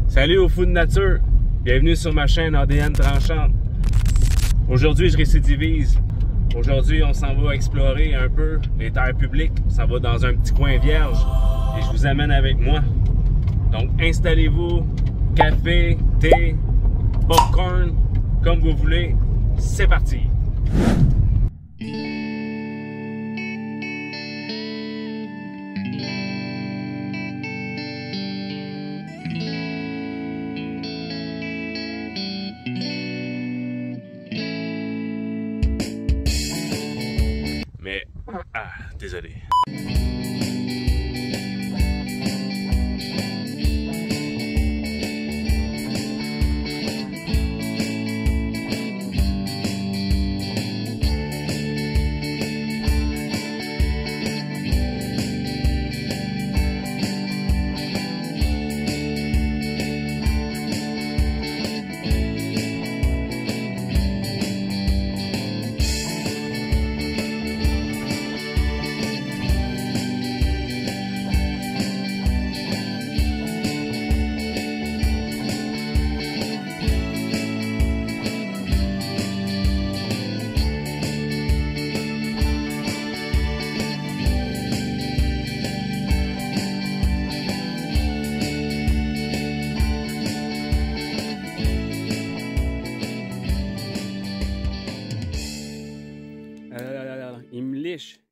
Salut aux fous de nature, bienvenue sur ma chaîne ADN Tranchante. Aujourd'hui je récidivise. Aujourd'hui on s'en va explorer un peu les terres publiques. On s'en va dans un petit coin vierge et je vous amène avec moi. Donc installez-vous, café, thé, popcorn, comme vous voulez. C'est parti! Mais, désolé.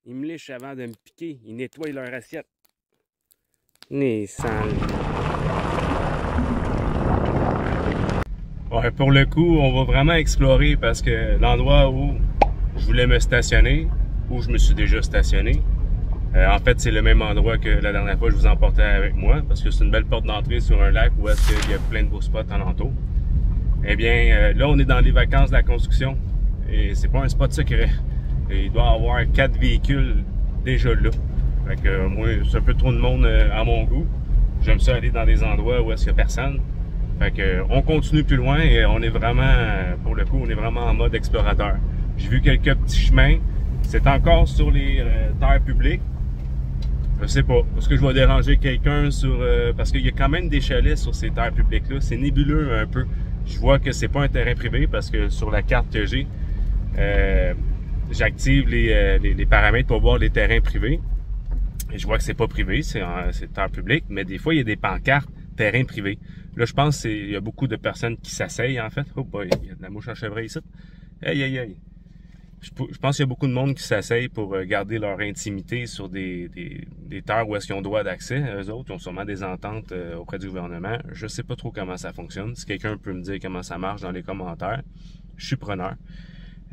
Ils me lichent avant de me piquer. Ils nettoient leur assiette. Les sales. Ouais, pour le coup, on va vraiment explorer parce que l'endroit où je voulais me stationner, où je me suis déjà stationné, en fait, c'est le même endroit que la dernière fois que je vous emportais avec moi parce que c'est une belle porte d'entrée sur un lac où est-ce qu'il y a plein de beaux spots alentour. Eh bien, là, on est dans les vacances de la construction et c'est pas un spot secret. Et il doit y avoir 4 véhicules déjà là. Fait que moi, c'est un peu trop de monde à mon goût. J'aime ça aller dans des endroits où est-ce qu'il n'y a personne. Fait que on continue plus loin et on est vraiment, pour le coup, on est vraiment en mode explorateur. J'ai vu quelques petits chemins. C'est encore sur les terres publiques. Je sais pas. Est-ce que je vais déranger quelqu'un sur... parce qu'il y a quand même des chalets sur ces terres publiques-là. C'est nébuleux un peu. Je vois que c'est pas un terrain privé parce que sur la carte que j'ai, j'active les paramètres pour voir les terrains privés. Et je vois que c'est pas privé, c'est terre publique, mais des fois, il y a des pancartes terrain privé. Là, je pense qu'il y a beaucoup de personnes qui s'asseyent, en fait. Oh boy, il y a de la mouche à chevreuil ici. Aïe, aïe, aïe. Je pense qu'il y a beaucoup de monde qui s'asseyent pour garder leur intimité sur des terres où est-ce qu'ils ont droit d'accès. Eux autres, ils ont sûrement des ententes auprès du gouvernement. Je sais pas trop comment ça fonctionne. Si quelqu'un peut me dire comment ça marche dans les commentaires, je suis preneur.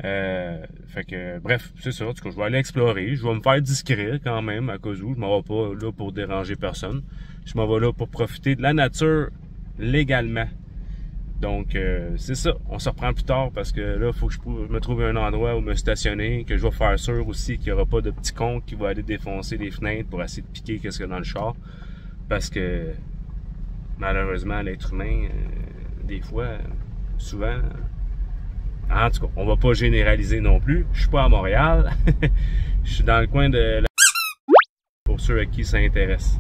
Fait que, bref, c'est ça. En tout cas, je vais aller explorer. Je vais me faire discret quand même, à cause où je m'en vais pas là pour déranger personne. Je m'en vais là pour profiter de la nature légalement. Donc, c'est ça. On se reprend plus tard parce que là, il faut que je me trouve un endroit où me stationner, que je vais faire sûr aussi qu'il n'y aura pas de petits cons qui vont aller défoncer les fenêtres pour essayer de piquer qu'est-ce qu'il y a dans le char. Parce que, malheureusement, l'être humain, des fois, souvent... En tout cas, on va pas généraliser non plus. Je suis pas à Montréal. Je suis dans le coin de la... Pour ceux à qui ça intéresse.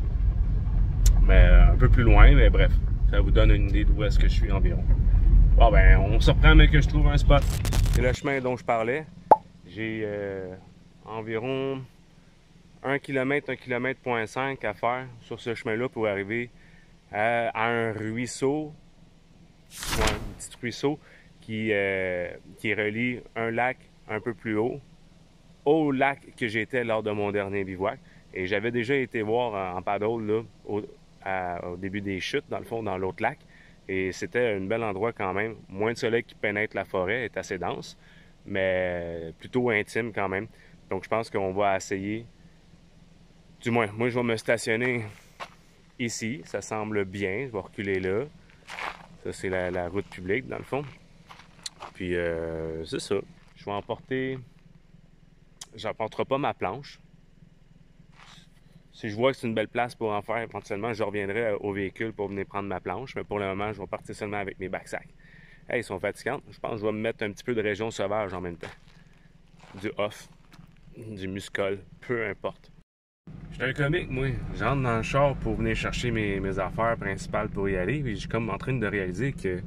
Mais un peu plus loin, mais bref. Ça vous donne une idée d'où est-ce que je suis environ. Bon ben, on se reprend mais que je trouve un spot. C'est le chemin dont je parlais. J'ai environ 1 km, 1,5 km à faire sur ce chemin-là pour arriver à un ruisseau. Ouais, un petit ruisseau. Qui relie un lac un peu plus haut au lac que j'étais lors de mon dernier bivouac. Et j'avais déjà été voir en paddle là, au début des chutes, dans le fond, dans l'autre lac. Et c'était un bel endroit quand même. Moins de soleil qui pénètre la forêt, est assez dense, mais plutôt intime quand même. Donc je pense qu'on va essayer, du moins, moi je vais me stationner ici. Ça semble bien, je vais reculer là. Ça c'est la route publique dans le fond. Puis, c'est ça. Je vais emporter... J'emporterai pas ma planche. Si je vois que c'est une belle place pour en faire, éventuellement, je reviendrai au véhicule pour venir prendre ma planche. Mais pour le moment, je vais partir seulement avec mes backpacks. Hey, ils sont fatigants. Je pense que je vais me mettre un petit peu de région sauvage en même temps. Du off, du muscol, peu importe. Je suis un comique, moi. J'entre dans le char pour venir chercher mes affaires principales pour y aller. Puis je suis comme en train de réaliser que,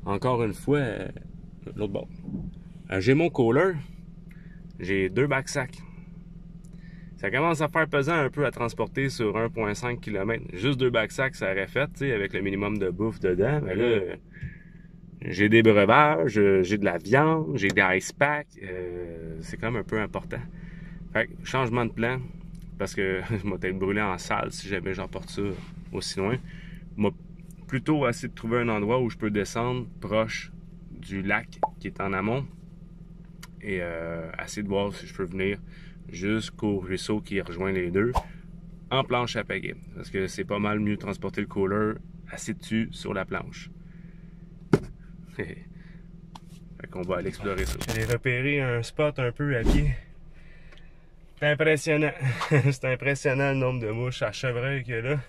encore une fois, l'autre bord. J'ai mon cooler. J'ai 2 backpacks. Ça commence à faire pesant un peu à transporter sur 1,5 km. Juste 2 backpacks, ça aurait fait, tu sais, avec le minimum de bouffe dedans. Mais là, j'ai des breuvages, j'ai de la viande, j'ai des ice packs. C'est quand même un peu important. Fait que, changement de plan. Parce que je vais être brûlé en salle si jamais j'emporte ça aussi loin. M'a plutôt essayé de trouver un endroit où je peux descendre proche du lac qui est en amont. Et essayer de voir si je peux venir jusqu'au ruisseau qui rejoint les deux en planche à pagaie. Parce que c'est pas mal mieux de transporter le cooler assis dessus sur la planche. Fait qu'on va aller explorer ça. J'ai repéré un spot un peu à pied. C'est impressionnant. C'est impressionnant le nombre de mouches à chevreuil qu'il y a là.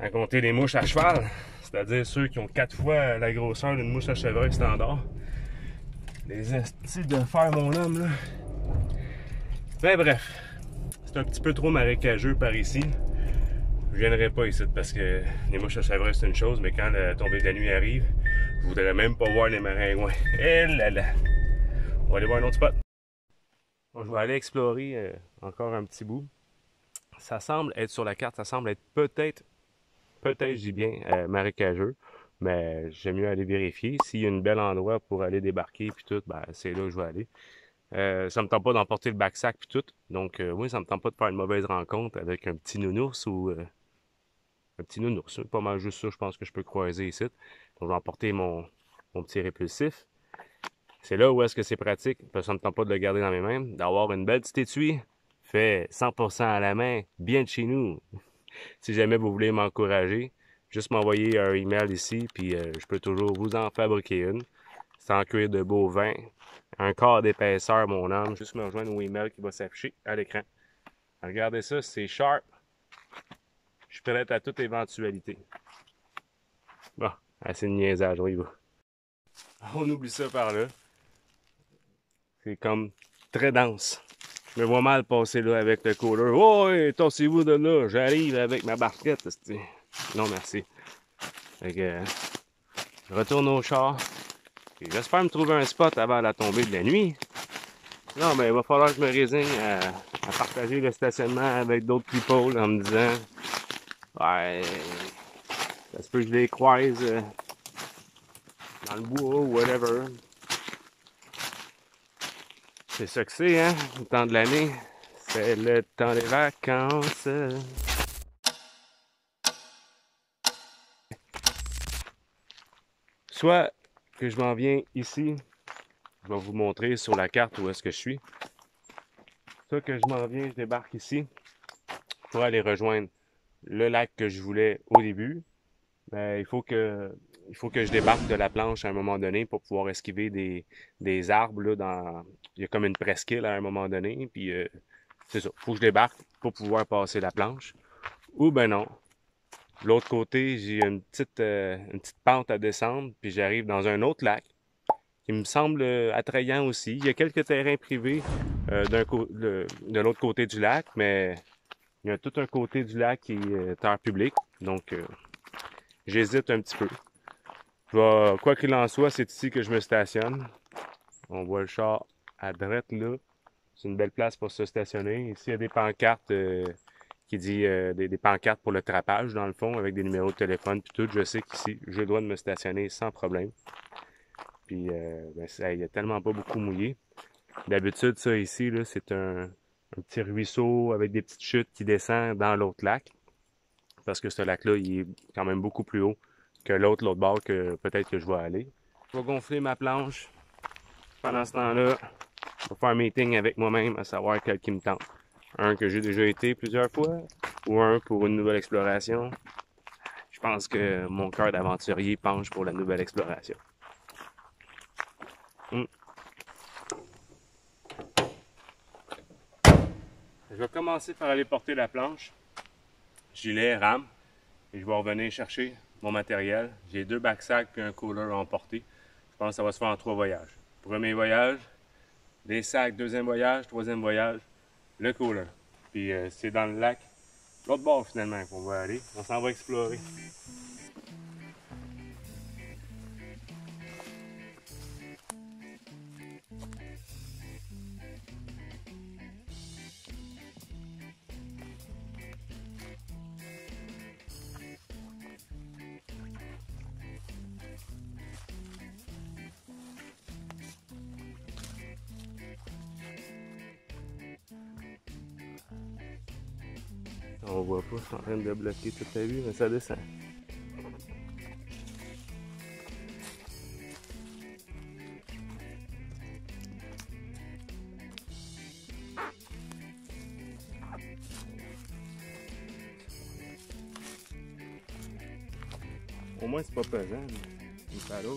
À compter les mouches à cheval. C'est-à-dire ceux qui ont 4 fois la grosseur d'une mouche à chevreuil standard. Les estis de faire mon homme là. Ben bref, c'est un petit peu trop marécageux par ici. Je viendrai pas ici parce que les mouches à chevreuil c'est une chose, mais quand la tombée de la nuit arrive, je voudrais même pas voir les maringouins. Eh là là! On va aller voir un autre spot. Bon, je vais aller explorer encore un petit bout. Ça semble être sur la carte, ça semble être peut-être je dis bien, marécageux. Mais j'aime mieux aller vérifier. S'il y a un bel endroit pour aller débarquer puis tout, ben c'est là que je vais aller. Ça me tente pas d'emporter le backsack puis tout. Donc oui, ça me tente pas de faire une mauvaise rencontre avec un petit nounours ou un petit nounours. Pas mal juste ça, je pense que je peux croiser ici. Donc je vais emporter mon petit répulsif. C'est là où est-ce que c'est pratique, parce que ça me tente pas de le garder dans mes mains, d'avoir une belle petite étui fait 100% à la main, bien de chez nous. Si jamais vous voulez m'encourager, juste m'envoyer un email ici, puis je peux toujours vous en fabriquer une. C'est en cuir de bovin, un quart d'épaisseur, mon homme. Juste me rejoindre au email qui va s'afficher à l'écran. Regardez ça, c'est sharp. Je suis prêt à toute éventualité. Bon, assez de niaisage, on y va. On oublie ça par là. C'est comme très dense. Je me vois mal passer là avec le cooler. Oh, hey, torsez-vous de là, j'arrive avec ma barquette. Non, merci. Fait que, je retourne au char. J'espère me trouver un spot avant la tombée de la nuit. Non, mais il va falloir que je me résigne à partager le stationnement avec d'autres people en me disant ouais, ça se peut que je les croise dans le bois ou whatever. C'est ça que c'est, hein, le temps de l'année. C'est le temps des vacances. Soit que je m'en viens ici, je vais vous montrer sur la carte où est-ce que je suis. Soit que je m'en viens, je débarque ici pour aller rejoindre le lac que je voulais au début. Ben, il faut que je débarque de la planche à un moment donné pour pouvoir esquiver des arbres. Là, il y a comme une presqu'île à un moment donné. Puis c'est ça. Il faut que je débarque pour pouvoir passer la planche. Ou ben non. De l'autre côté, j'ai une petite pente à descendre. Puis j'arrive dans un autre lac qui me semble attrayant aussi. Il y a quelques terrains privés de l'autre côté du lac, mais il y a tout un côté du lac qui est terre publique. Donc j'hésite un petit peu. Quoi qu'il en soit, c'est ici que je me stationne. On voit le char à droite là. C'est une belle place pour se stationner. Ici, il y a des pancartes qui disent des pancartes pour le trapage, dans le fond, avec des numéros de téléphone puis tout. Je sais qu'ici, j'ai le droit de me stationner sans problème. Puis, il y a tellement pas beaucoup mouillé. D'habitude, ça ici, là, c'est un petit ruisseau avec des petites chutes qui descendent dans l'autre lac. Parce que ce lac-là, il est quand même beaucoup plus haut que l'autre bord que peut-être que je vais aller. Je vais gonfler ma planche. Pendant ce temps-là, je vais faire un meeting avec moi-même à savoir quel qui me tente. Un que j'ai déjà été plusieurs fois ou un pour une nouvelle exploration. Je pense que mon cœur d'aventurier penche pour la nouvelle exploration. Je vais commencer par aller porter la planche, gilet, rame, et je vais revenir chercher mon matériel. J'ai 2 backsacks et un cooler à emporter. Je pense que ça va se faire en 3 voyages. Premier voyage, des sacs, deuxième voyage, troisième voyage, le cooler. Puis c'est dans le lac, l'autre bord finalement qu'on va aller. On s'en va explorer. On voit pas, c'est en train de bloquer toute la vue, mais ça descend. Au moins c'est pas pesant, une paddle.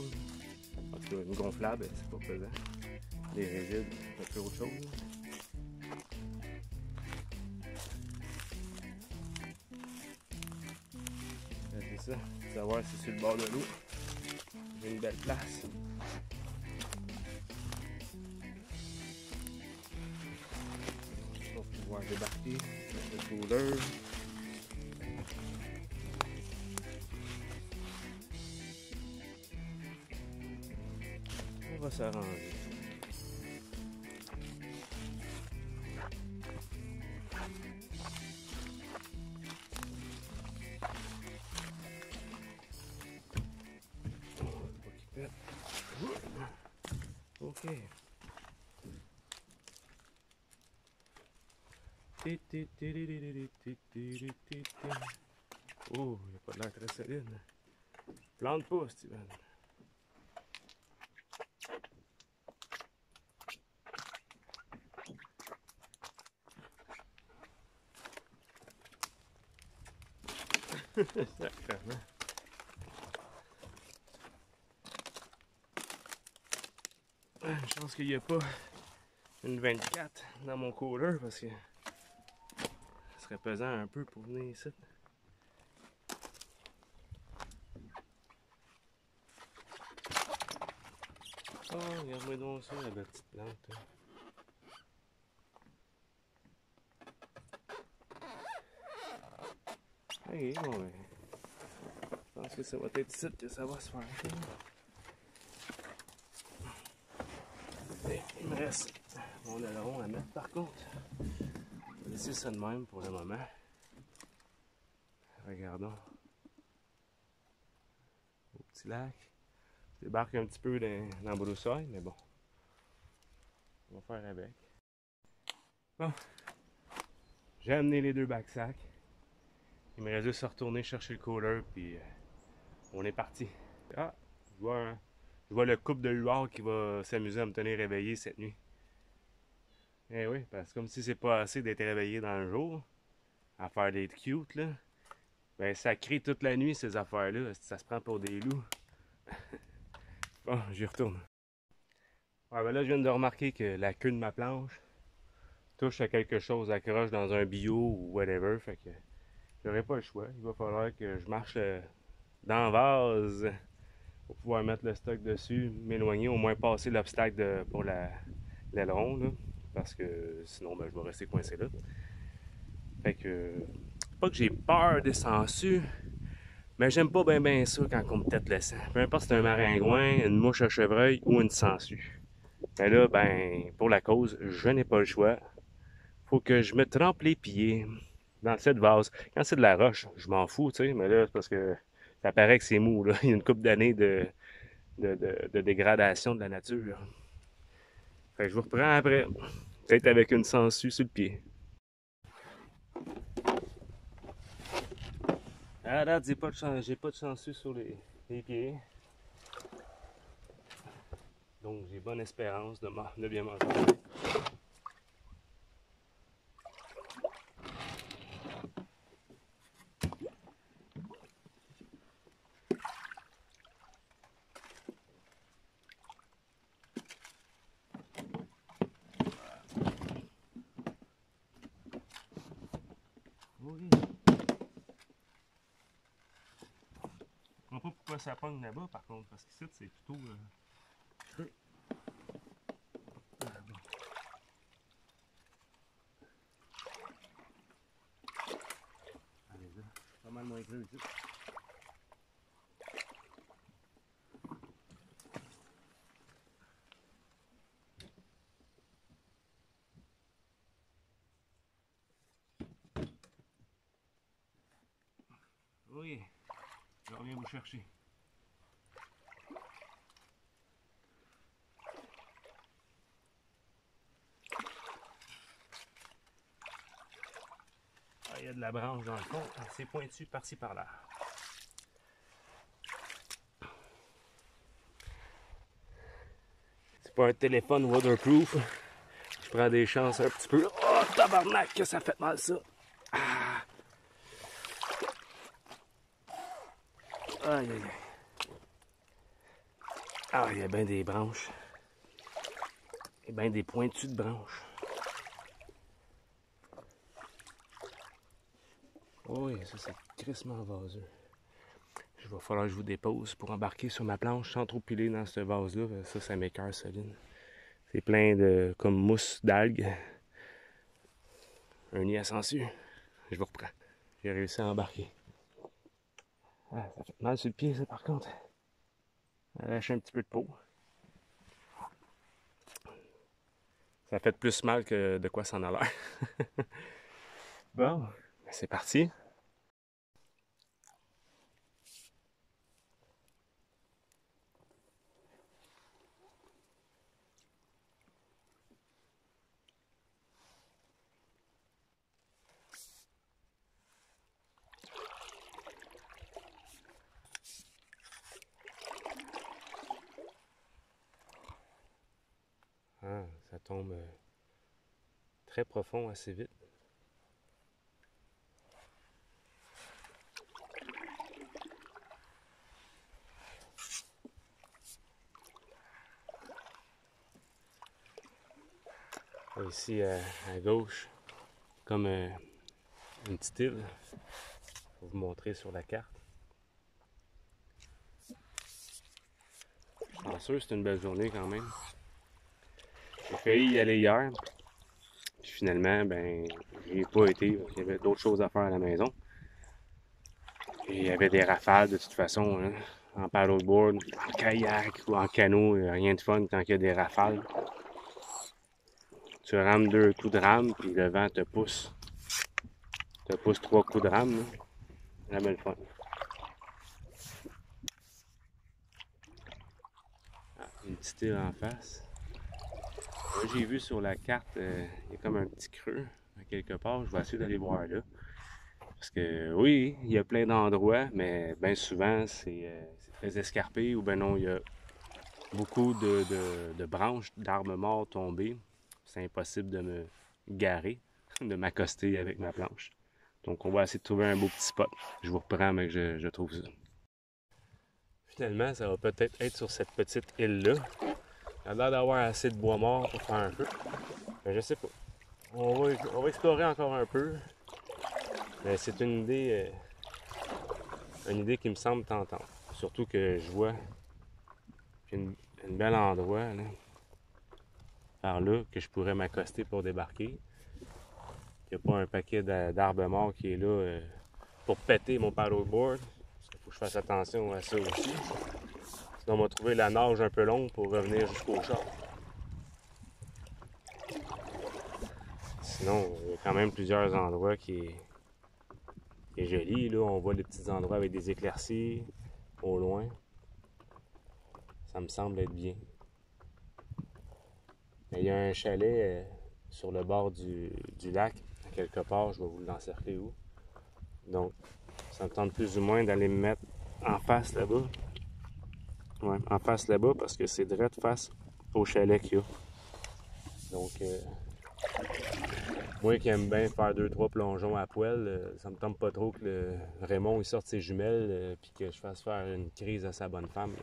En tout cas, une gonflable, c'est pas pesant. Les rigides, c'est un peu autre chose. C'est ça, savoir si sur le bord de l'eau, j'ai une belle place. On va pouvoir débarquer, mettre le cooler. On va s'arranger. Ok. Oh, il n'a pas de l'air très solide. Plante pas, Steven. Sacrément. Je pense qu'il n'y a pas une 24 dans mon cooler parce que ça serait pesant un peu pour venir ici. Oh, regarde-moi donc ça, la petite plante. Ok, bon, ben, je pense que ça va être ici que ça va se faire. Et il me reste mon aileron à mettre par contre. Je vais laisser ça de même pour le moment. Regardons. Au petit lac. Je débarque un petit peu dans la broussaille, mais bon. On va faire avec. Bon. J'ai amené les deux backpacks. Il me reste juste à retourner chercher le cooler, puis on est parti. Ah, je vois le couple de luards qui va s'amuser à me tenir réveillé cette nuit. Eh oui, parce que comme si c'est pas assez d'être réveillé dans le jour, à faire des cute, là, ben ça crie toute la nuit ces affaires-là, ça se prend pour des loups. Bon, j'y retourne. Ouais, ben là, je viens de remarquer que la queue de ma planche touche à quelque chose, accroche dans un bio ou whatever, fait que j'aurai pas le choix. Il va falloir que je marche dans le vase pour pouvoir mettre le stock dessus, m'éloigner, au moins passer l'obstacle pour l'aileron, là, parce que sinon, ben, je vais rester coincé là. Fait que, pas que j'ai peur des sangsues, mais j'aime pas bien ça quand on me tête le sang. Peu importe si c'est un maringouin, une mouche à chevreuil ou une sangsue. Mais là, ben, pour la cause, je n'ai pas le choix. Faut que je me trempe les pieds dans cette vase. Quand c'est de la roche, je m'en fous, tu sais, mais là, c'est parce que ça paraît que c'est mou, là. Il y a une couple d'années de dégradation de la nature. Fait que je vous reprends après. Peut-être avec une sangsue sur le pied. À date, j'ai pas de sangsue sur les pieds. Donc j'ai bonne espérance de bien m'en sortir. Oui. Je comprends pas pourquoi ça pogne là-bas par contre, parce qu'ici c'est plutôt creux. plus ici. Oui, je reviens vous chercher. Ah, il y a de la branche dans le fond, c'est pointu par-ci par-là. C'est pas un téléphone waterproof. Je prends des chances un petit peu. Oh, tabarnak, que ça fait mal ça. Ah. Aïe, aïe, aïe. Ah, il y a bien des branches. Il y a bien des pointus de branches. Oui, ça c'est crissement vaseux. Il va falloir que je vous dépose pour embarquer sur ma planche sans trop piler dans ce vase-là. Ça m'écoeure solide. C'est plein de comme mousse d'algues. Un nid à sangsue. Je vous reprends. J'ai réussi à embarquer. Ah, ça fait mal sur le pied, ça, par contre. Arracher un petit peu de peau. Ça fait plus mal que de quoi ça en a l'air. Bon, c'est parti. Ah, ça tombe très profond assez vite. Ici à gauche, comme une petite île. Je vais vous montrer sur la carte. Chanceux, c'est une belle journée quand même. J'ai failli y aller hier. Puis finalement, ben, j'y ai pas été. Il y avait d'autres choses à faire à la maison. Et il y avait des rafales de toute façon, hein, en paddleboard, en kayak ou en canot. Rien de fun quand il y a des rafales. Tu rames 2 coups de rame, puis le vent te pousse. Te pousse 3 coups de rame. Jamais le fun. Ah, une petite île en face. Moi, j'ai vu sur la carte, il y a comme un petit creux à quelque part. Je vais essayer d'aller voir là. Parce que oui, il y a plein d'endroits, mais bien souvent, c'est très escarpé ou ben non, il y a beaucoup de branches d'arbres morts tombées. C'est impossible de me garer, de m'accoster avec ma planche. Donc, on va essayer de trouver un beau petit spot. Je vous reprends, mais que je trouve ça. Finalement, ça va peut-être être sur cette petite île-là. Il a l'air d'avoir assez de bois mort pour faire un feu. Mais je sais pas. On va explorer encore un peu. Mais c'est une idée qui me semble tentante. Surtout que je vois un bel endroit là, par là que je pourrais m'accoster pour débarquer. Il n'y a pas un paquet d'arbres morts qui est là pour péter mon paddleboard. Il faut que je fasse attention à ça aussi. Sinon, on va trouver la nage un peu longue pour revenir jusqu'au char. Sinon, il y a quand même plusieurs endroits qui est joli. Là, on voit des petits endroits avec des éclaircies au loin. Ça me semble être bien. Mais il y a un chalet sur le bord du lac, à quelque part. Je vais vous l'encercler où. Donc, ça me tente plus ou moins d'aller me mettre en face là-bas. Ouais, en face là-bas parce que c'est direct face au chalet qu'il y a. Donc, moi qui aime bien faire 2-3 plongeons à poêle, ça me tente pas trop que le Raymond il sorte ses jumelles puis que je fasse faire une crise à sa bonne femme. Là.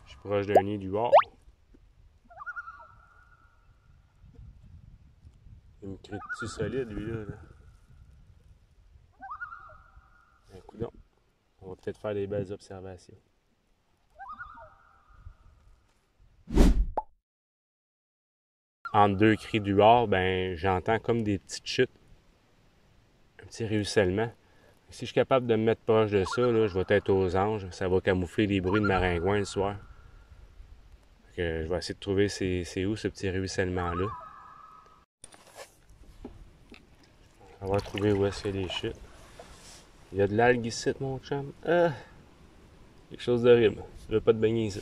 Je suis proche d'un nid du bord. Il me crie dessus solide, lui, là. Un coudonc. On va peut-être faire des belles observations. entre deux cris du hors, ben j'entends comme des petites chutes, un petit ruissellement. Si je suis capable de me mettre proche de ça, là, je vais être aux anges. Ça va camoufler les bruits de maringouin le soir. Fait que je vais essayer de trouver c'est où ce petit ruissellement-là. On va trouver où est-ce qu'il y a des chutes. Il y a de l'algue ici, mon chum. Ah! Quelque chose d'horrible. Tu veux pas te baigner ici.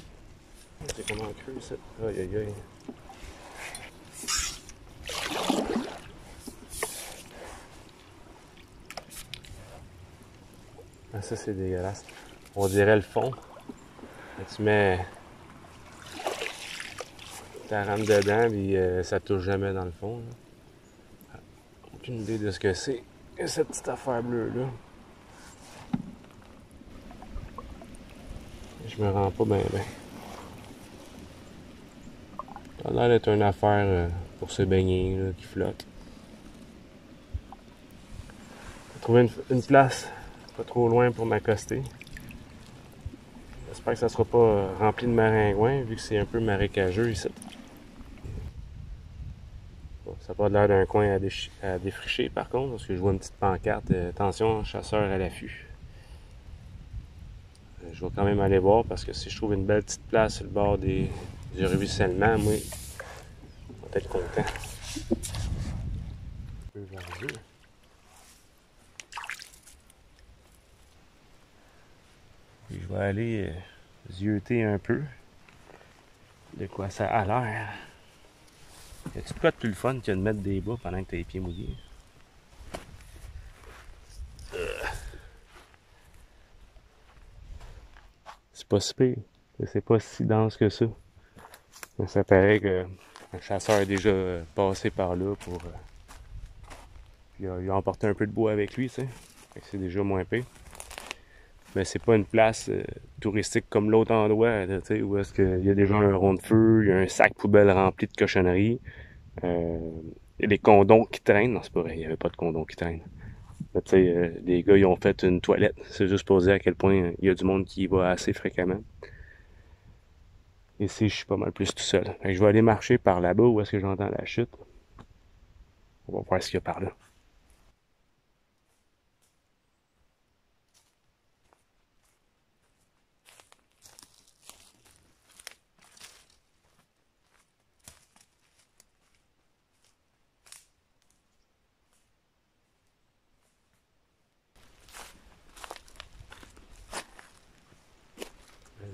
C'est comment creux, ça? Aïe, aïe, aïe. Ah, ça, c'est dégueulasse. On dirait le fond. Tu mets ta rame dedans, puis ça touche jamais dans le fond. Là. Aucune idée de ce que c'est. Cette petite affaire bleue-là. Je me rends pas bien. Ça a l'air d'être une affaire pour se baigner, là, qui flotte. Trouver une place pas trop loin pour m'accoster. J'espère que ça sera pas rempli de maringouins, vu que c'est un peu marécageux ici. Bon, ça n'a pas l'air d'un coin à défricher par contre, parce que je vois une petite pancarte, attention, chasseur à l'affût. Je vais quand même aller voir, parce que si je trouve une belle petite place sur le bord du ruissellement, moi, je vais être content. Un peu verdeux. Puis je vais aller zioter un peu de quoi ça a l'air. Y a-tu quoi de plus le fun que de mettre des bas pendant que t'as les pieds mouillés? C'est pas si pire. C'est pas si dense que ça. Mais ça paraît que un chasseur est déjà passé par là pour... puis il a emporté un peu de bois avec lui, tu sais. C'est déjà moins pire. Mais c'est pas une place touristique comme l'autre endroit, tu sais, où est-ce qu'il y a déjà un rond de feu, il y a un sac poubelle rempli de cochonneries. Il y a des condoms qui traînent. Non, c'est pas vrai, il n'y avait pas de condoms qui traînent. Tu sais, les gars, ils ont fait une toilette. C'est juste pour dire à quel point il y a du monde qui y va assez fréquemment. Ici, je suis pas mal plus tout seul. Fait que je vais aller marcher par là-bas où est-ce que j'entends la chute. On va voir ce qu'il y a par là.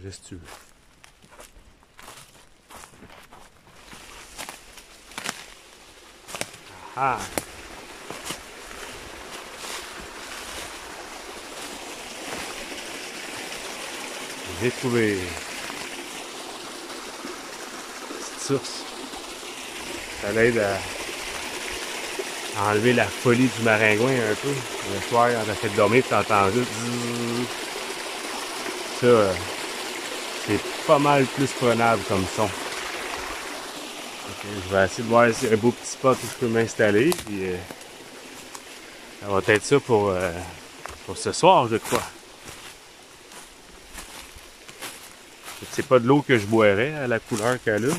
Gestueux. Ah! J'ai trouvé une petite source. Ça l'aide à enlever la folie du maringouin un peu. Le soir, quand t'as fait dormir, tu entends juste... Ça, c'est pas mal plus prenable comme son. Okay, je vais essayer de voir s'il y a un beau petit spot où je peux m'installer. Puis, ça va être ça pour ce soir, je crois. C'est pas de l'eau que je boirais à la couleur qu'elle a.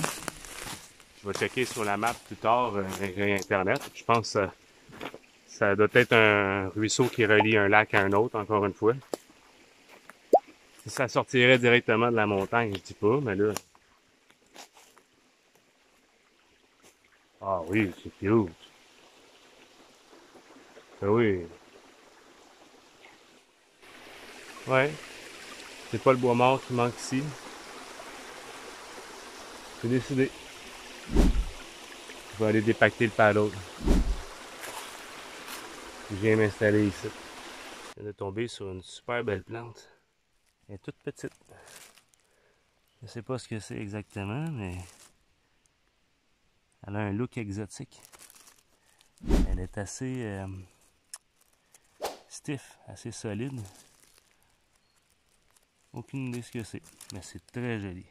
Je vais checker sur la map plus tard avec Internet. Je pense que ça doit être un ruisseau qui relie un lac à un autre, encore une fois. Si ça sortirait directement de la montagne, je dis pas, mais là... Ah oui, c'est cute. Ah oui. Ouais. C'est pas le bois mort qui manque ici. J'ai décidé. Je vais aller dépacter le paddle. Je viens m'installer ici. Je viens de tomber sur une super belle plante. Elle est toute petite. Je sais pas ce que c'est exactement, mais elle a un look exotique. Elle est assez stiff, assez solide. Aucune idée ce que c'est, mais c'est très joli.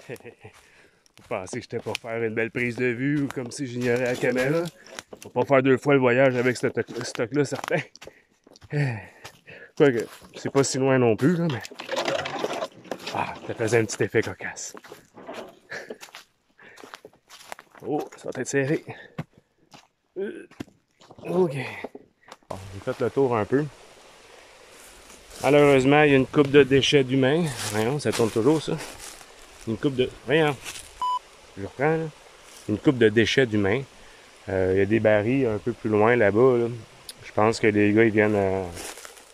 Vous pensez que j'étais pour faire une belle prise de vue ou comme si j'ignorais la caméra? Faut pas faire 2 fois le voyage avec ce stock-là, certain. Quoique, c'est pas si loin non plus, là, mais... Ah, ça faisait un petit effet cocasse. Oh, ça va être serré. OK. Bon, j'ai fait le tour un peu. Malheureusement, il y a une coupe de déchets d'humains. Voyons, ça tourne toujours, ça. Une coupe de... Voyons. Je reprends, là. Une coupe de déchets d'humains. Il y a des barils un peu plus loin, là-bas, là. Je pense que les gars, ils viennent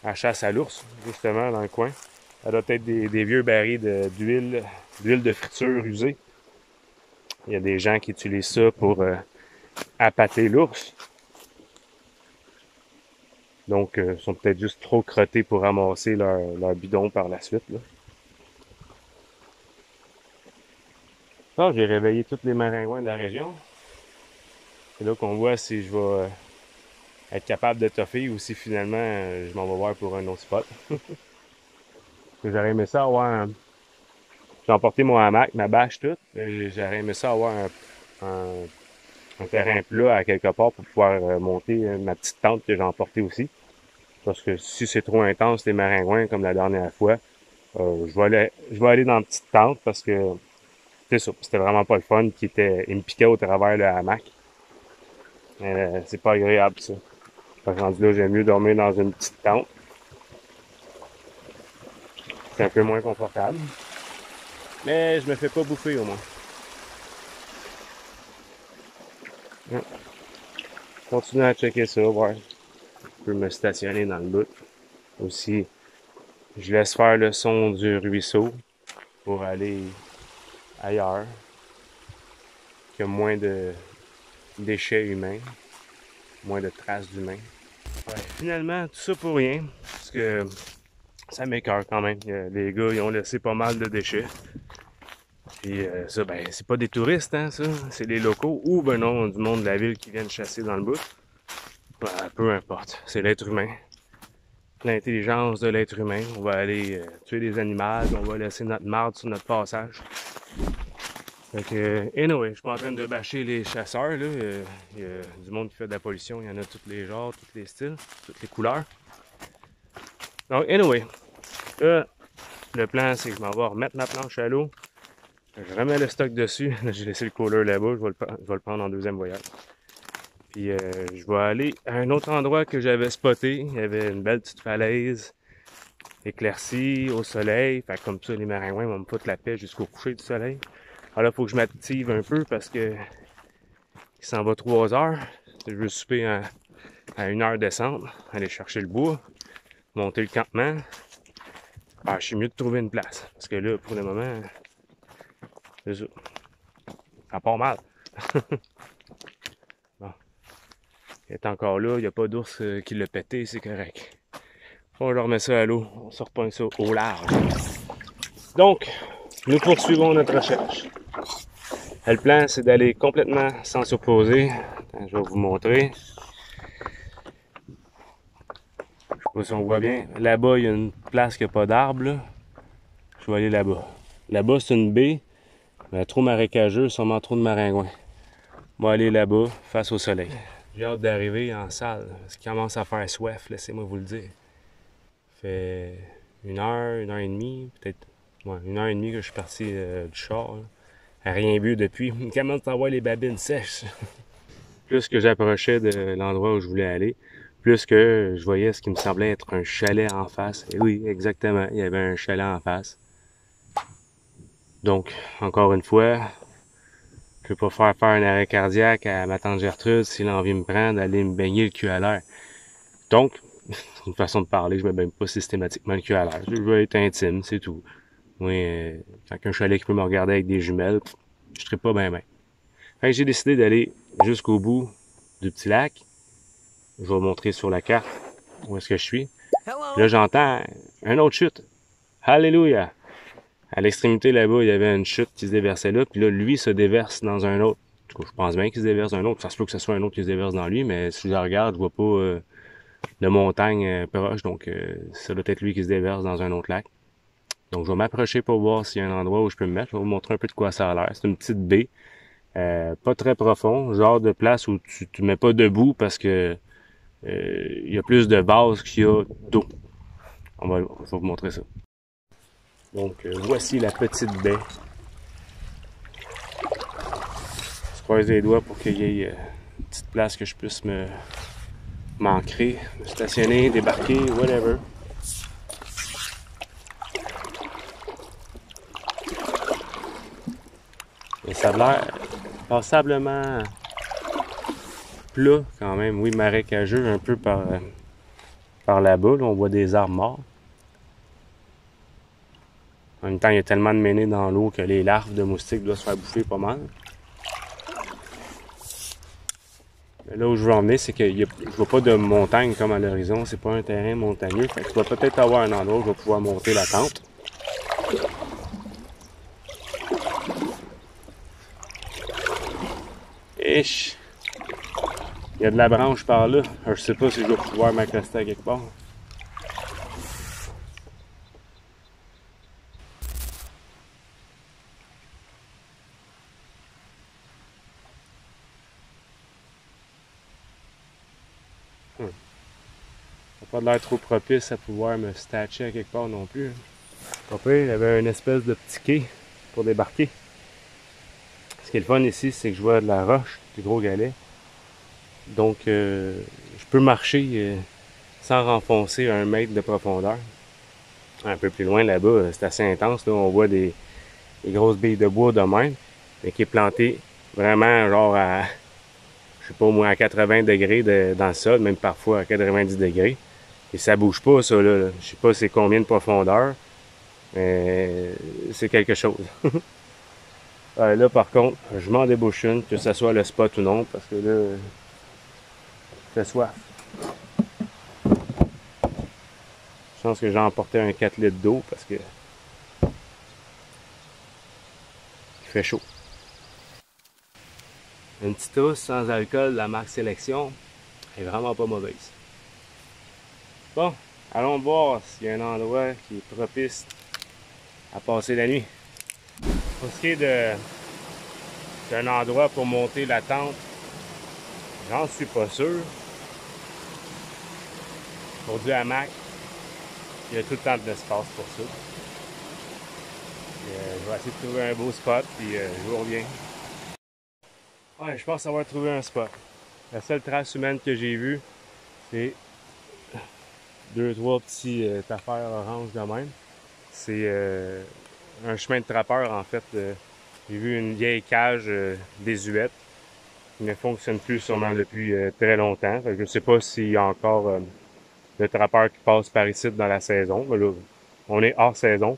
à chasse à l'ours, justement, dans le coin. Ça doit être des vieux barils d'huile de friture usée. Il y a des gens qui utilisent ça pour appâter l'ours. Donc, ils sont peut-être juste trop crottés pour ramasser leur bidon par la suite, là. Ah, j'ai réveillé tous les maringouins de la région. C'est là qu'on voit si je vais être capable de toffer ou si finalement je m'en vais voir pour un autre spot. J'aurais aimé ça avoir J'ai emporté mon hamac, ma bâche, tout. J'aurais aimé ça avoir un terrain plat à quelque part pour pouvoir monter ma petite tente que j'ai emportée aussi. Parce que si c'est trop intense, les maringouins, comme la dernière fois, je vais aller dans une petite tente parce que c'est ça, c'était vraiment pas le fun. Il me piquait au travers le hamac. C'est pas agréable, ça. Par rendu là, j'aime mieux dormir dans une petite tente. C'est un peu moins confortable. Mais je me fais pas bouffer au moins. Continuer à checker ça, voir. Je peux me stationner dans le bout. Aussi, je laisse faire le son du ruisseau pour aller ailleurs. Qu'il y a moins de déchets humains, moins de traces d'humains. Ouais, finalement, tout ça pour rien, parce que ça m'écoeure quand même. Les gars, ils ont laissé pas mal de déchets. Puis ça, ben, c'est pas des touristes, hein, ça. C'est les locaux ou, ben non, du monde de la ville qui viennent chasser dans le bout. Ben, peu importe. C'est l'être humain. L'intelligence de l'être humain. On va aller tuer des animaux, on va laisser notre marde sur notre passage. Fait que, anyway, je suis pas en train de bâcher les chasseurs, là. Il y a du monde qui fait de la pollution. Il y en a tous les genres, tous les styles, toutes les couleurs. Donc, anyway, là, le plan, c'est que je m'en vais remettre ma planche à l'eau. Je remets le stock dessus. J'ai laissé le cooler là-bas. Je vais le prendre en deuxième voyage. Puis je vais aller à un autre endroit que j'avais spoté. Il y avait une belle petite falaise éclaircie au soleil. Fait que comme ça, les maringouins vont me foutre la paix jusqu'au coucher du soleil. Alors là, il faut que je m'active un peu parce que il s'en va 3 heures. Je veux souper à 1 heure descendre, aller chercher le bois, monter le campement. Ben, je suis mieux de trouver une place. Parce que là, pour le moment, c'est ça. Ça part mal. Bon. Il est encore là, il n'y a pas d'ours qui l'a pété, c'est correct. On leur met ça à l'eau, on se repogne ça au large. Donc, nous poursuivons notre recherche. Le plan, c'est d'aller complètement sans s'opposer. Je vais vous montrer. Je sais pas si on voit bien. Là-bas, il y a une place qui n'a pas d'arbre. Je vais aller là-bas. Là-bas, c'est une baie. Mais trop marécageux, sûrement trop de maringouins. On va aller là-bas, face au soleil. J'ai hâte d'arriver en salle. Parce qu'il commence à faire soif, laissez-moi vous le dire. Ça fait 1 heure, 1 heure et demie, peut-être. Ouais, 1 heure et demie que je suis parti du char. Là. Rien bu depuis. Comment t'envoies les babines sèches? Plus que j'approchais de l'endroit où je voulais aller, plus que je voyais ce qui me semblait être un chalet en face. Et oui, exactement, il y avait un chalet en face. Donc, encore une fois, je peux pas faire un arrêt cardiaque à ma tante Gertrude si l'envie me prend d'aller me baigner le cul à l'air. Donc, c'est une façon de parler, je me baigne pas systématiquement le cul à l'air. Je veux être intime, c'est tout. Moi, quand un chalet qui peut me regarder avec des jumelles, je serais pas bien. Fait que j'ai décidé d'aller jusqu'au bout du petit lac. Je vais vous montrer sur la carte où est-ce que je suis. Là, j'entends une autre chute. Alléluia! À l'extrémité là-bas, il y avait une chute qui se déversait là, puis là, lui se déverse dans un autre. En tout cas, je pense bien qu'il se déverse dans un autre. Ça se peut que ce soit un autre qui se déverse dans lui, mais si je le regarde, je vois pas de montagne proche, donc ça doit être lui qui se déverse dans un autre lac. Donc, je vais m'approcher pour voir s'il y a un endroit où je peux me mettre. Je vais vous montrer un peu de quoi ça a l'air. C'est une petite baie, pas très profond, genre de place où tu te mets pas debout parce que il y a plus de base qu'il y a d'eau. Je vais vous montrer ça. Donc, voici la petite baie. Je croise les doigts pour qu'il y ait une petite place que je puisse m'ancrer, me stationner, débarquer, whatever. Et ça a l'air passablement plat quand même. Oui, marécageux un peu par là-bas. Là, on voit des arbres morts. En même temps, il y a tellement de ménées dans l'eau que les larves de moustiques doivent se faire bouffer pas mal. Mais là où je veux en venir, c'est que je vois pas de montagne comme à l'horizon. C'est pas un terrain montagneux. Fait que je vais peut-être avoir un endroit où je vais pouvoir monter la tente. Ich! Il y a de la branche par là. Alors, je sais pas si je vais pouvoir m'accoster à quelque part. Ça n'a pas l'air trop propice à pouvoir me statcher à quelque part non plus. Pas pire, il y avait une espèce de petit quai pour débarquer. Ce qui est le fun ici, c'est que je vois de la roche, du gros galet. Donc, je peux marcher sans renfoncer 1 mètre de profondeur. Un peu plus loin là-bas, c'est assez intense. Là, on voit des grosses billes de bois de même, mais qui est planté vraiment genre à, je sais pas, au moins à 80 degrés dans le sol, même parfois à 90 degrés. Et ça bouge pas, ça, là. Je sais pas c'est combien de profondeur, mais c'est quelque chose. Là, par contre, je m'en débouche une, que ce soit le spot ou non, parce que là, j'ai soif. Je pense que j'ai emporté un 4 litres d'eau parce que il fait chaud. Une petite housse sans alcool de la marque Sélection est vraiment pas mauvaise. Bon, allons voir s'il y a un endroit qui est propice à passer la nuit. Pour ce qui est d'un endroit pour monter la tente, j'en suis pas sûr. Pour du hamac, il y a tout le temps de l'espace pour ça. Je vais essayer de trouver un beau spot, puis je vous reviens. Ouais, je pense avoir trouvé un spot. La seule trace humaine que j'ai vue, c'est 2-3 petites affaires oranges de même. C'est un chemin de trappeur, en fait. J'ai vu une vieille cage désuète qui ne fonctionne plus sûrement depuis très longtemps. Fait que je ne sais pas s'il y a encore de trappeurs qui passent par ici dans la saison. Mais là, on est hors saison.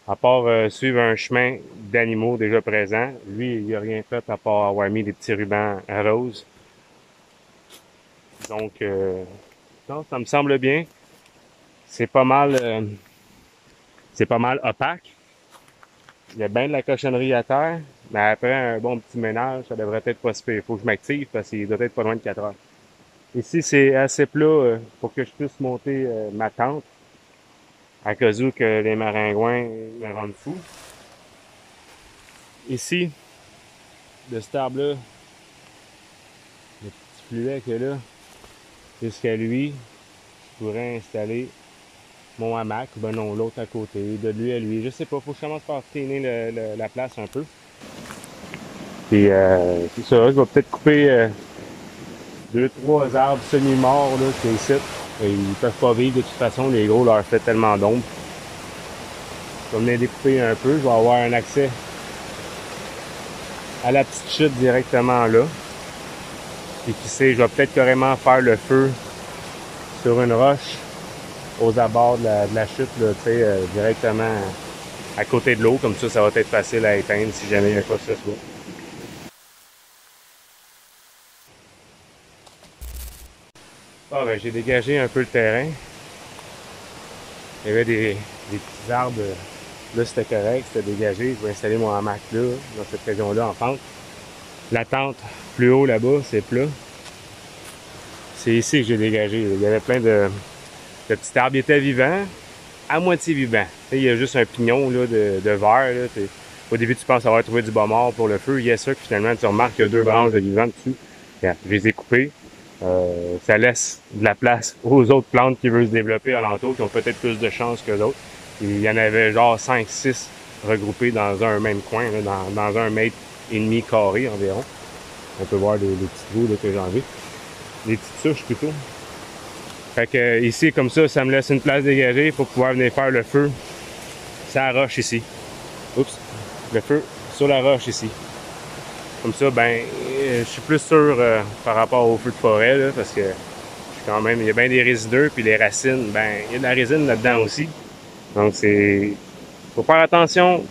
À part suivre un chemin d'animaux déjà présents, lui, il n'a rien fait à part avoir mis des petits rubans roses. Donc, non, ça me semble bien. C'est pas mal opaque. Il y a bien de la cochonnerie à terre, mais après un bon petit ménage, ça devrait être pas si pire. Il faut que je m'active parce qu'il doit être pas loin de 4 heures. Ici, c'est assez plat pour que je puisse monter ma tente, à cas où que les maringouins me rendent fou. Ici, de cet arbre-là, le petit fluet qu'il y a là, jusqu'à lui, je pourrais installer mon hamac, ou ben non, l'autre à côté, de lui à lui. Je sais pas, faut que je commence par traîner la place un peu. Puis, c'est ça, je vais peut-être couper 2-3 arbres semi-morts là, qui sont ici. Ils peuvent pas vivre de toute façon, les gros leur fait tellement d'ombre. Je vais venir découper un peu, je vais avoir un accès à la petite chute directement là. Et qui sait, je vais peut-être carrément faire le feu sur une roche aux abords de la chute, là, directement à côté de l'eau. Comme ça va être facile à éteindre si jamais il y a quoi que ce soit. Ah ben, j'ai dégagé un peu le terrain. Il y avait des petits arbres. Là, c'était correct, c'était dégagé. Je vais installer mon hamac là, dans cette région-là, en pente. La tente, plus haut là-bas, c'est plat. C'est ici que j'ai dégagé. Il y avait plein de petits arbres. Ils étaient vivants. à moitié vivant. Il y a juste un pignon là, de verre. Là, au début, tu penses avoir trouvé du bas mort pour le feu. Yes, sûr que finalement, tu remarques qu'il y a 2 branches de vivant dessus. Regarde, je les ai coupées. Ça laisse de la place aux autres plantes qui veulent se développer alentour, qui ont peut-être plus de chance que d'autres. Il y en avait genre 5-6 regroupés dans un même coin, là, dans un mètre et demi carré environ. On peut voir les petits trous là, que j'ai enlevés. Les petites souches plutôt. Fait que ici, comme ça me laisse une place dégagée pour pouvoir venir faire le feu sur la roche ici. Oups! Le feu sur la roche ici. Comme ça, ben, je suis plus sûr par rapport au feu de forêt, là, parce que quand même, il y a bien des résidus, puis les racines, ben, il y a de la résine là-dedans aussi. Donc, faut faire attention,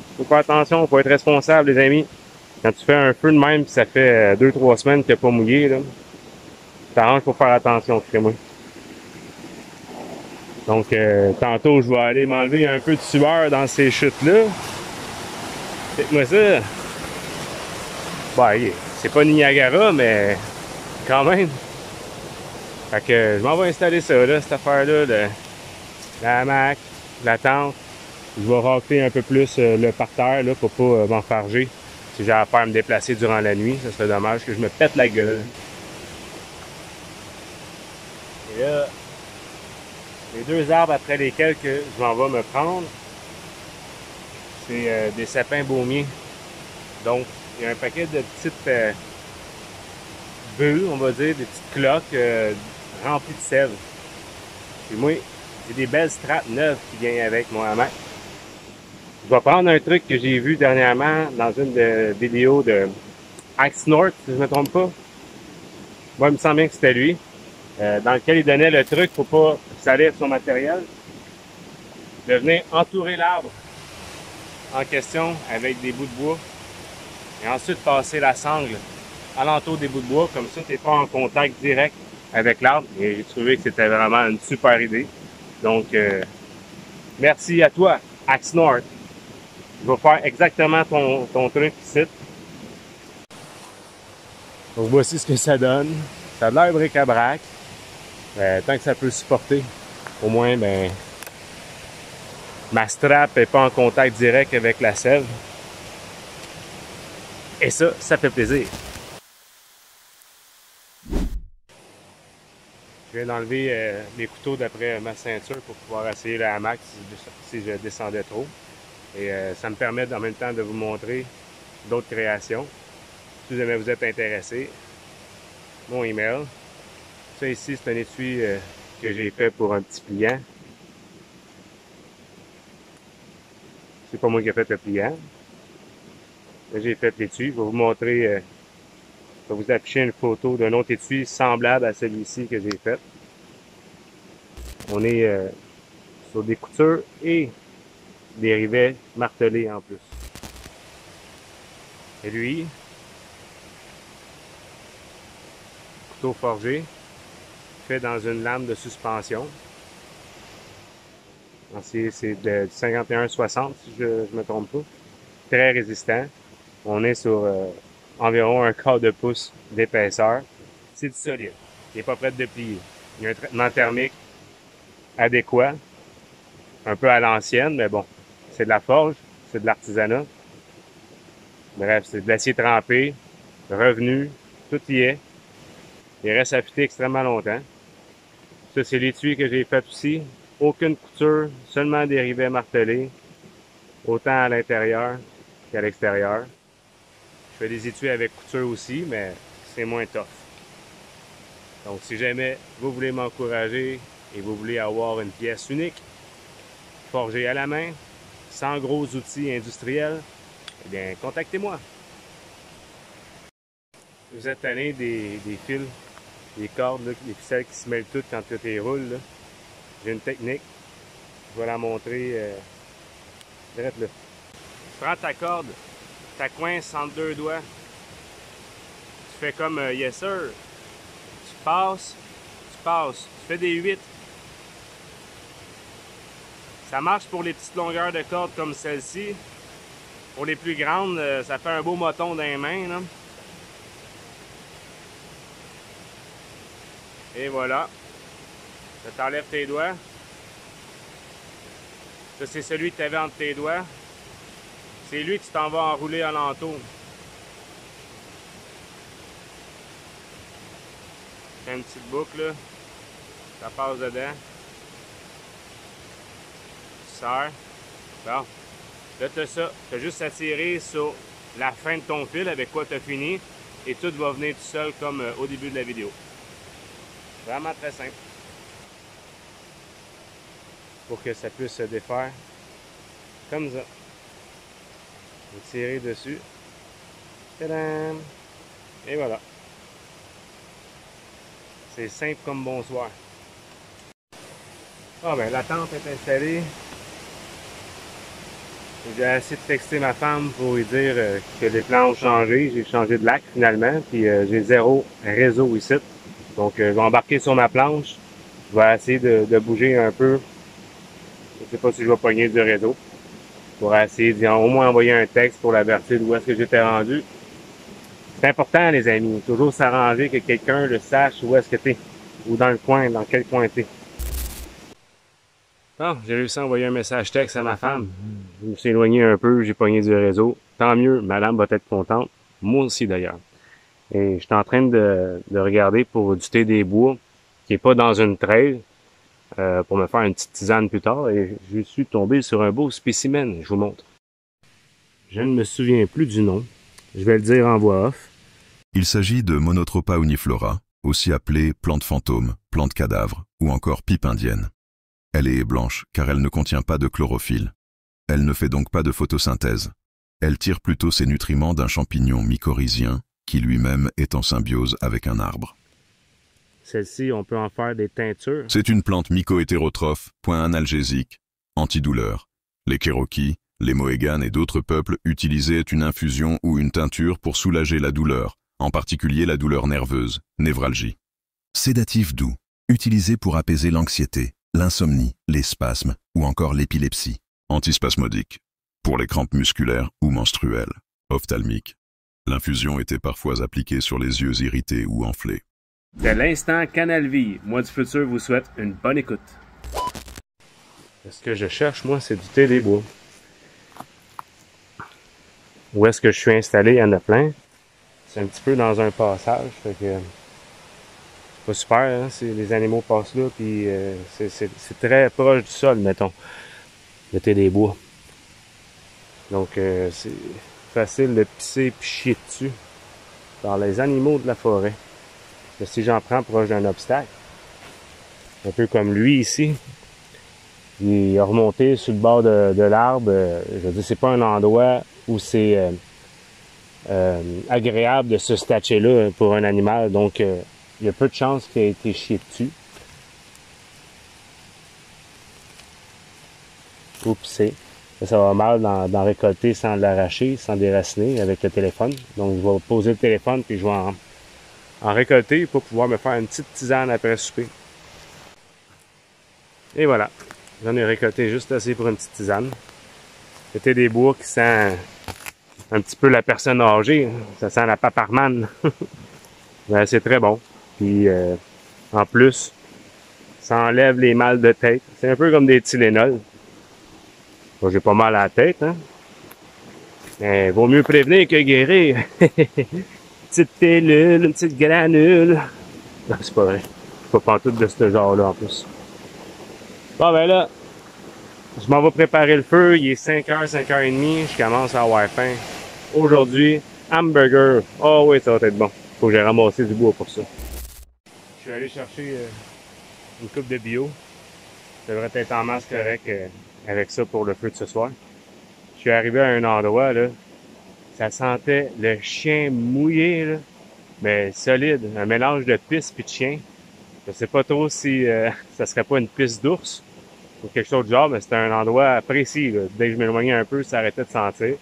faut être responsable, les amis. Quand tu fais un feu de même, puis ça fait 2-3 semaines qu'il n'a pas mouillé, là, t'arranges pour faire attention, crée-moi. Donc, tantôt, je vais aller m'enlever un peu de sueur dans ces chutes-là. Faites-moi ça. Ben, c'est pas Niagara, mais quand même. Fait que je m'en vais installer ça, là, cette affaire-là, la hamac, la tente. Je vais racler un peu plus le parterre, là, pour pas m'enfarger. Si j'ai à faire me déplacer durant la nuit, ça serait dommage que je me pète la gueule. Et là, les 2 arbres après lesquels que je m'en vais me prendre, c'est des sapins baumiers. Donc, il y a un paquet de petites bulles, on va dire, des petites cloques remplies de sève. Puis moi, j'ai des belles straps neuves qui viennent avec mon hamac. Je vais prendre un truc que j'ai vu dernièrement dans une vidéo de Axnort, si je ne me trompe pas. Moi, il me semble bien que c'était lui. Dans lequel il donnait le truc pour pas salir son matériel. De venir entourer l'arbre en question avec des bouts de bois. Et ensuite passer la sangle alentour des bouts de bois. Comme ça, tu n'es pas en contact direct avec l'arbre. Et j'ai trouvé que c'était vraiment une super idée. Donc, merci à toi, Axnort. Je vais faire exactement ton truc ici. Donc, voici ce que ça donne. Ça a l'air bric-à-brac. Tant que ça peut supporter, au moins, ben, ma strap n'est pas en contact direct avec la sève. Et ça fait plaisir. Je viens d'enlever les couteaux d'après ma ceinture pour pouvoir essayer le hamac si je descendais trop. Et ça me permet en même temps de vous montrer d'autres créations. Si jamais vous êtes intéressé, mon email. Ça ici, c'est un étui que j'ai fait pour un petit pliant. C'est pas moi qui ai fait le pliant. J'ai fait l'étui. Je vais vous montrer, je vais vous afficher une photo d'un autre étui semblable à celui-ci que j'ai fait. On est sur des coutures et des rivets martelés en plus. Et lui, couteau forgé, fait dans une lame de suspension. C'est du 51-60 si je ne me trompe pas. Très résistant. On est sur environ 1/4 de pouce d'épaisseur. C'est du solide. Il n'est pas prêt de plier. Il y a un traitement thermique adéquat. Un peu à l'ancienne, mais bon. C'est de la forge, c'est de l'artisanat. Bref, c'est de l'acier trempé, revenu, tout y est. Il reste affûté extrêmement longtemps. Ça, c'est l'étui que j'ai fait aussi. Aucune couture, seulement des rivets martelés, autant à l'intérieur qu'à l'extérieur. Je fais des étuis avec couture aussi, mais c'est moins tough. Donc, si jamais vous voulez m'encourager et vous voulez avoir une pièce unique, forgée à la main, sans gros outils industriels, eh bien, contactez-moi. Vous êtes tanné des fils, des cordes, là, des ficelles qui se mêlent toutes quand tu les roules. J'ai une technique. Je vais la montrer direct là. Prends ta corde, ta coince entre 2 doigts. Tu fais comme yes sir. Tu passes. Tu fais des 8. Ça marche pour les petites longueurs de corde comme celle-ci. Pour les plus grandes, ça fait un beau moton dans les mains, là. Et voilà. Tu t'enlèves tes doigts. Ça, c'est celui que tu avais entre tes doigts. C'est lui que tu t'en vas enrouler alentour. Fais une petite boucle, là. Ça passe dedans. Tu serres. Bon. Là, tu as ça. Tu as juste à tirer sur la fin de ton fil avec quoi tu as fini. Et tout va venir tout seul comme au début de la vidéo. Vraiment très simple. Pour que ça puisse se défaire. Comme ça. Vous tirez dessus. Tadam! Et voilà. C'est simple comme bonsoir. Ah ben la tente est installée. J'ai essayé de texter ma femme pour lui dire que les plans ont changé. J'ai changé de lac finalement. Puis j'ai 0 réseau ici. Donc je vais embarquer sur ma planche. Je vais essayer de bouger un peu. Je ne sais pas si je vais pogner du réseau. Pour essayer au moins envoyer un texte pour l'avertir d'où est-ce que j'étais rendu. C'est important, les amis. Toujours s'arranger que quelqu'un le sache où est-ce que t'es. Ou dans le coin, dans quel coin t'es. Bon, j'ai réussi à envoyer un message texte à ma femme. Je me suis éloigné un peu, j'ai pogné du réseau. Tant mieux, madame va être contente. Moi aussi, d'ailleurs. Et je suis en train de regarder pour du thé des bois, qui est pas dans une trail, pour me faire une petite tisane plus tard. Et je suis tombé sur un beau spécimen. Je vous montre. Je ne me souviens plus du nom. Je vais le dire en voix off. Il s'agit de Monotropa uniflora, aussi appelée plante fantôme, plante cadavre ou encore pipe indienne. Elle est blanche car elle ne contient pas de chlorophylle. Elle ne fait donc pas de photosynthèse. Elle tire plutôt ses nutriments d'un champignon mycorhizien qui lui-même est en symbiose avec un arbre. Celle-ci, on peut en faire des teintures. C'est une plante myco-hétérotrophe, point analgésique, antidouleur. Les Cherokees, les Mohegans et d'autres peuples utilisaient une infusion ou une teinture pour soulager la douleur, en particulier la douleur nerveuse, névralgie. Sédatif doux, utilisé pour apaiser l'anxiété, l'insomnie, les spasmes ou encore l'épilepsie. Antispasmodique, pour les crampes musculaires ou menstruelles. Ophtalmique. L'infusion était parfois appliquée sur les yeux irrités ou enflés. C'est l'instant Canal Vie. Moi du futur vous souhaite une bonne écoute. Ce que je cherche, moi, c'est du thé des bois. Où est-ce que je suis installé? Il y en a plein. C'est un petit peu dans un passage. Fait que c'est pas super, hein? Les animaux passent là, puis c'est très proche du sol, mettons. Le thé des bois. Donc c'est facile de pisser puis chier dessus par les animaux de la forêt. Mais si j'en prends proche d'un obstacle, un peu comme lui ici, il a remonté sur le bord de l'arbre. Je veux dire, c'est pas un endroit où c'est agréable de se statcher là pour un animal. Donc, il y a peu de chances qu'il ait été chié dessus. Ou pisser. Ça va mal d'en récolter sans l'arracher, sans déraciner avec le téléphone. Donc, je vais poser le téléphone puis je vais en récolter pour pouvoir me faire une petite tisane après souper. Et voilà. J'en ai récolté juste assez pour une petite tisane. C'était des bois qui sent un petit peu la personne âgée. Ça sent la paparman. Ben, c'est très bon. Puis, en plus, ça enlève les mal de tête. C'est un peu comme des Tylenol. Moi, j'ai pas mal à la tête, hein. Mais vaut mieux prévenir que guérir. Petite pilule, une petite granule. Non, c'est pas vrai. Je suis pas pantoute de ce genre-là, en plus. Bon, ben là, je m'en vais préparer le feu. Il est 5h, 5h30. Je commence à avoir faim. Aujourd'hui, hamburger. Oh oui, ça va être bon. Faut que j'ai ramassé du bois pour ça. Je suis allé chercher une coupe de bio. Ça devrait être en masse correct avec ça pour le feu de ce soir. Je suis arrivé à un endroit, là. Ça sentait le chien mouillé, là. Mais solide. Un mélange de pisse puis de chien. Je sais pas trop si ça serait pas une pisse d'ours ou quelque chose du genre, mais c'était un endroit précis, là. Dès que je m'éloignais un peu, ça arrêtait de sentir.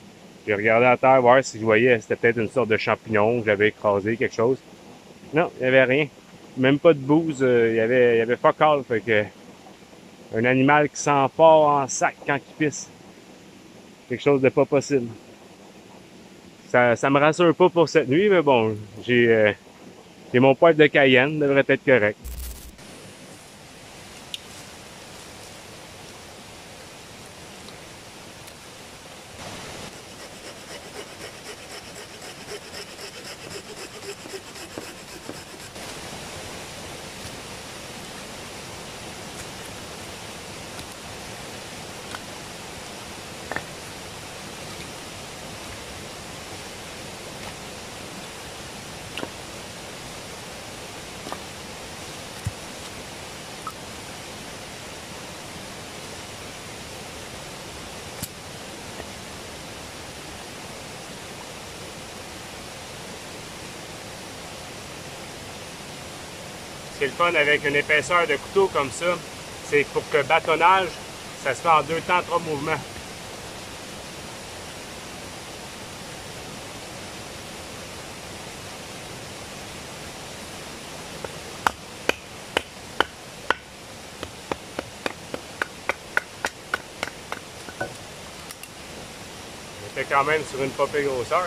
J'ai regardé à terre, voir si je voyais, c'était peut-être une sorte de champignon que j'avais écrasé, quelque chose. Non, il n'y avait rien. Même pas de bouse, il y avait fuck all, fait que un animal qui sent fort en sac quand il pisse. Quelque chose de pas possible. Ça me rassure pas pour cette nuit, mais bon, j'ai mon poivre de Cayenne, devrait être correct. Ce qui est le fun avec une épaisseur de couteau comme ça, c'est pour que le bâtonnage, ça se fait en 2 temps, 3 mouvements. On était quand même sur une pas pire grosseur.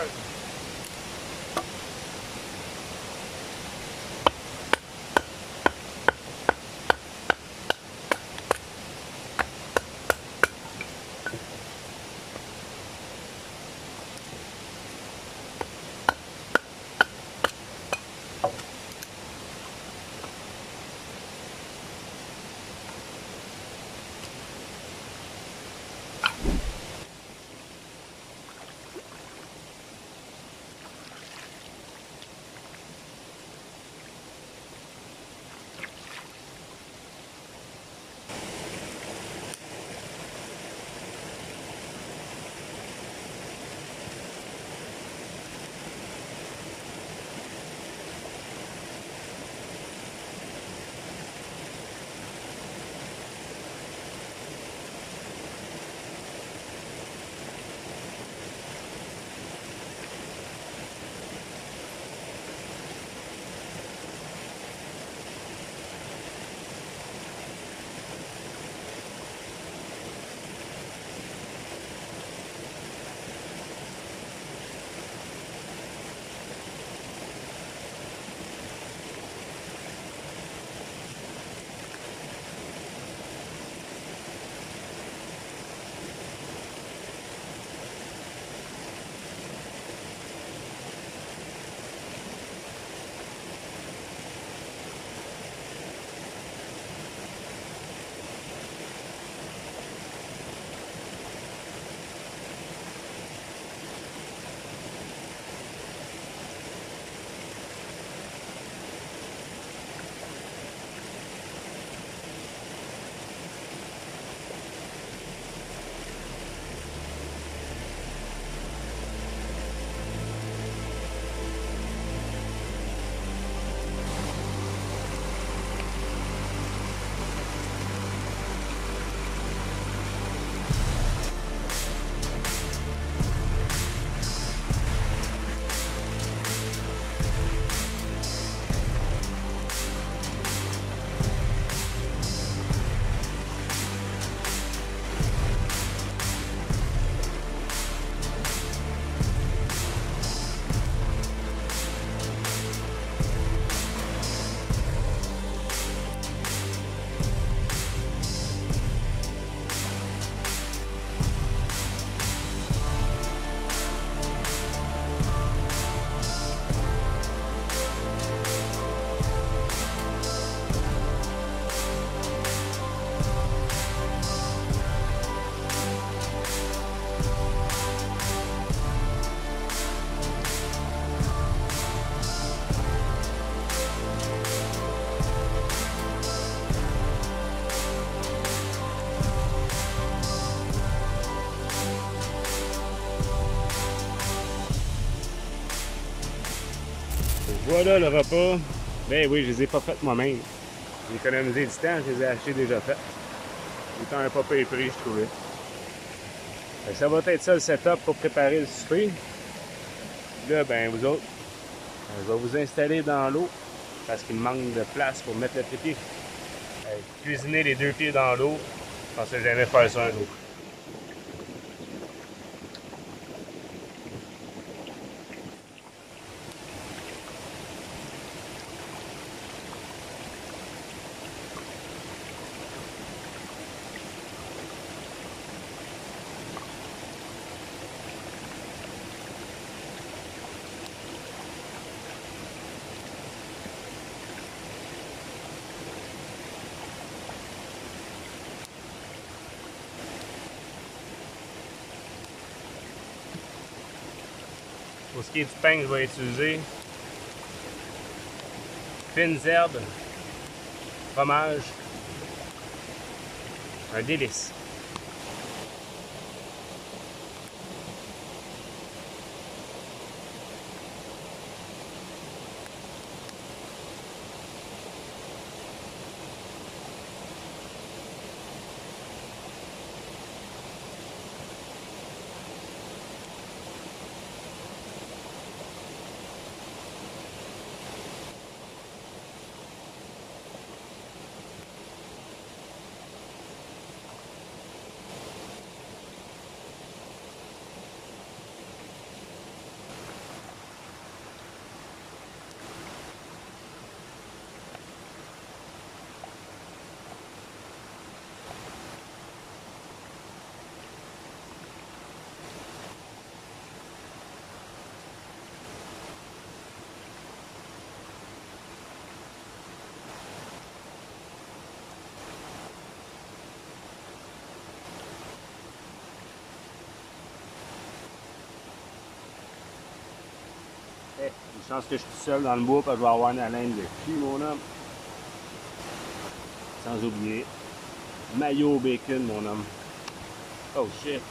Voilà le repas. Ben oui, je les ai pas faites moi-même. J'ai économisé du temps, je les ai achetés déjà faits. Étant un pas payé prix, je trouvais. Ça va être ça le setup pour préparer le souper. Là, ben vous autres, je vais vous installer dans l'eau parce qu'il me manque de place pour mettre le trépied. Cuisiner les 2 pieds dans l'eau, je pensais jamais faire ça un jour. Pour ce qui est du pain que je vais utiliser, fines herbes, fromage, un délice. Une chance que je suis tout seul dans le bois, parce que je vais avoir une haleine de cul, mon homme. Sans oublier, maillot au bacon, mon homme. Oh shit.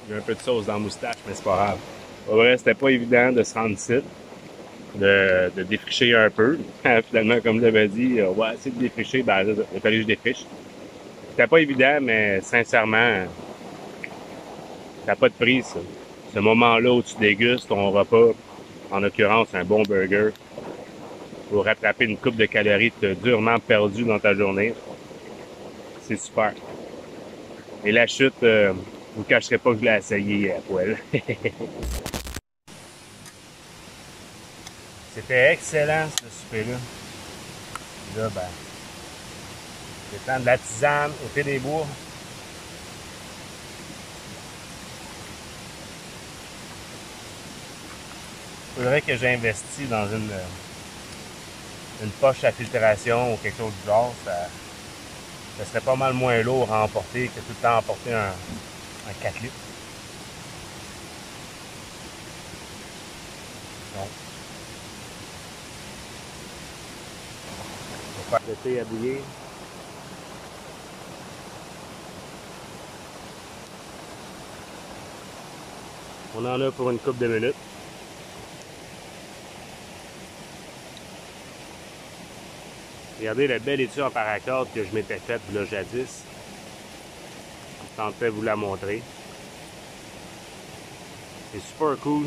J'ai un peu de sauce dans la moustache, mais c'est pas grave. Au vrai, c'était pas évident de se rendre ici, de défricher un peu. Finalement, comme je l'avais dit, on va essayer de défricher. Ben, il fallait que je défriche. C'était pas évident, mais sincèrement, ça n'a pas de prix, ça. Ce moment-là où tu dégustes ton repas, en l'occurrence un bon burger, pour rattraper une coupe de calories que tu as durement perdu dans ta journée, c'est super. Et la chute, je vous cacherai pas que je l'ai essayé à poil. C'était excellent, ce souper-là. Là, ben, c'est le temps de la tisane au thé des bois. Il faudrait que j'investisse dans une poche à filtration ou quelque chose du genre. Ça serait pas mal moins lourd à emporter que tout le temps emporter un 4 litres. Donc, on va faire le thé à bouillir. On en a pour une couple de minutes. Regardez la belle étui en paracorde que je m'étais faite là jadis. Je tentais de vous la montrer. C'est super cool.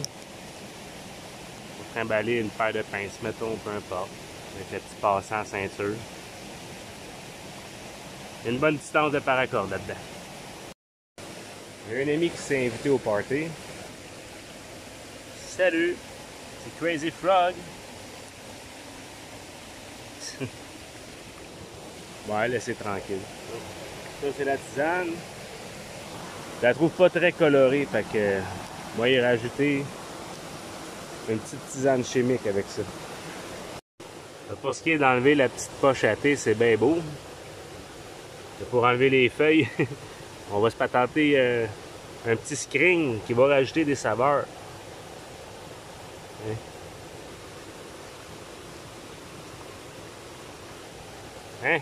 Pour trimballer une paire de pinces, mettons, peu importe. Avec le petit passant ceinture. Il y a une bonne distance de paracorde là-dedans. J'ai un ami qui s'est invité au party. Salut! C'est Crazy Frog! Ouais, laissez tranquille. Ça, c'est la tisane. Je la trouve pas très colorée, fait que moi, y rajouter une petite tisane chimique avec ça. Pour ce qui est d'enlever la petite poche à thé, c'est bien beau. Pour enlever les feuilles, on va se patenter un petit screen qui va rajouter des saveurs. Hein?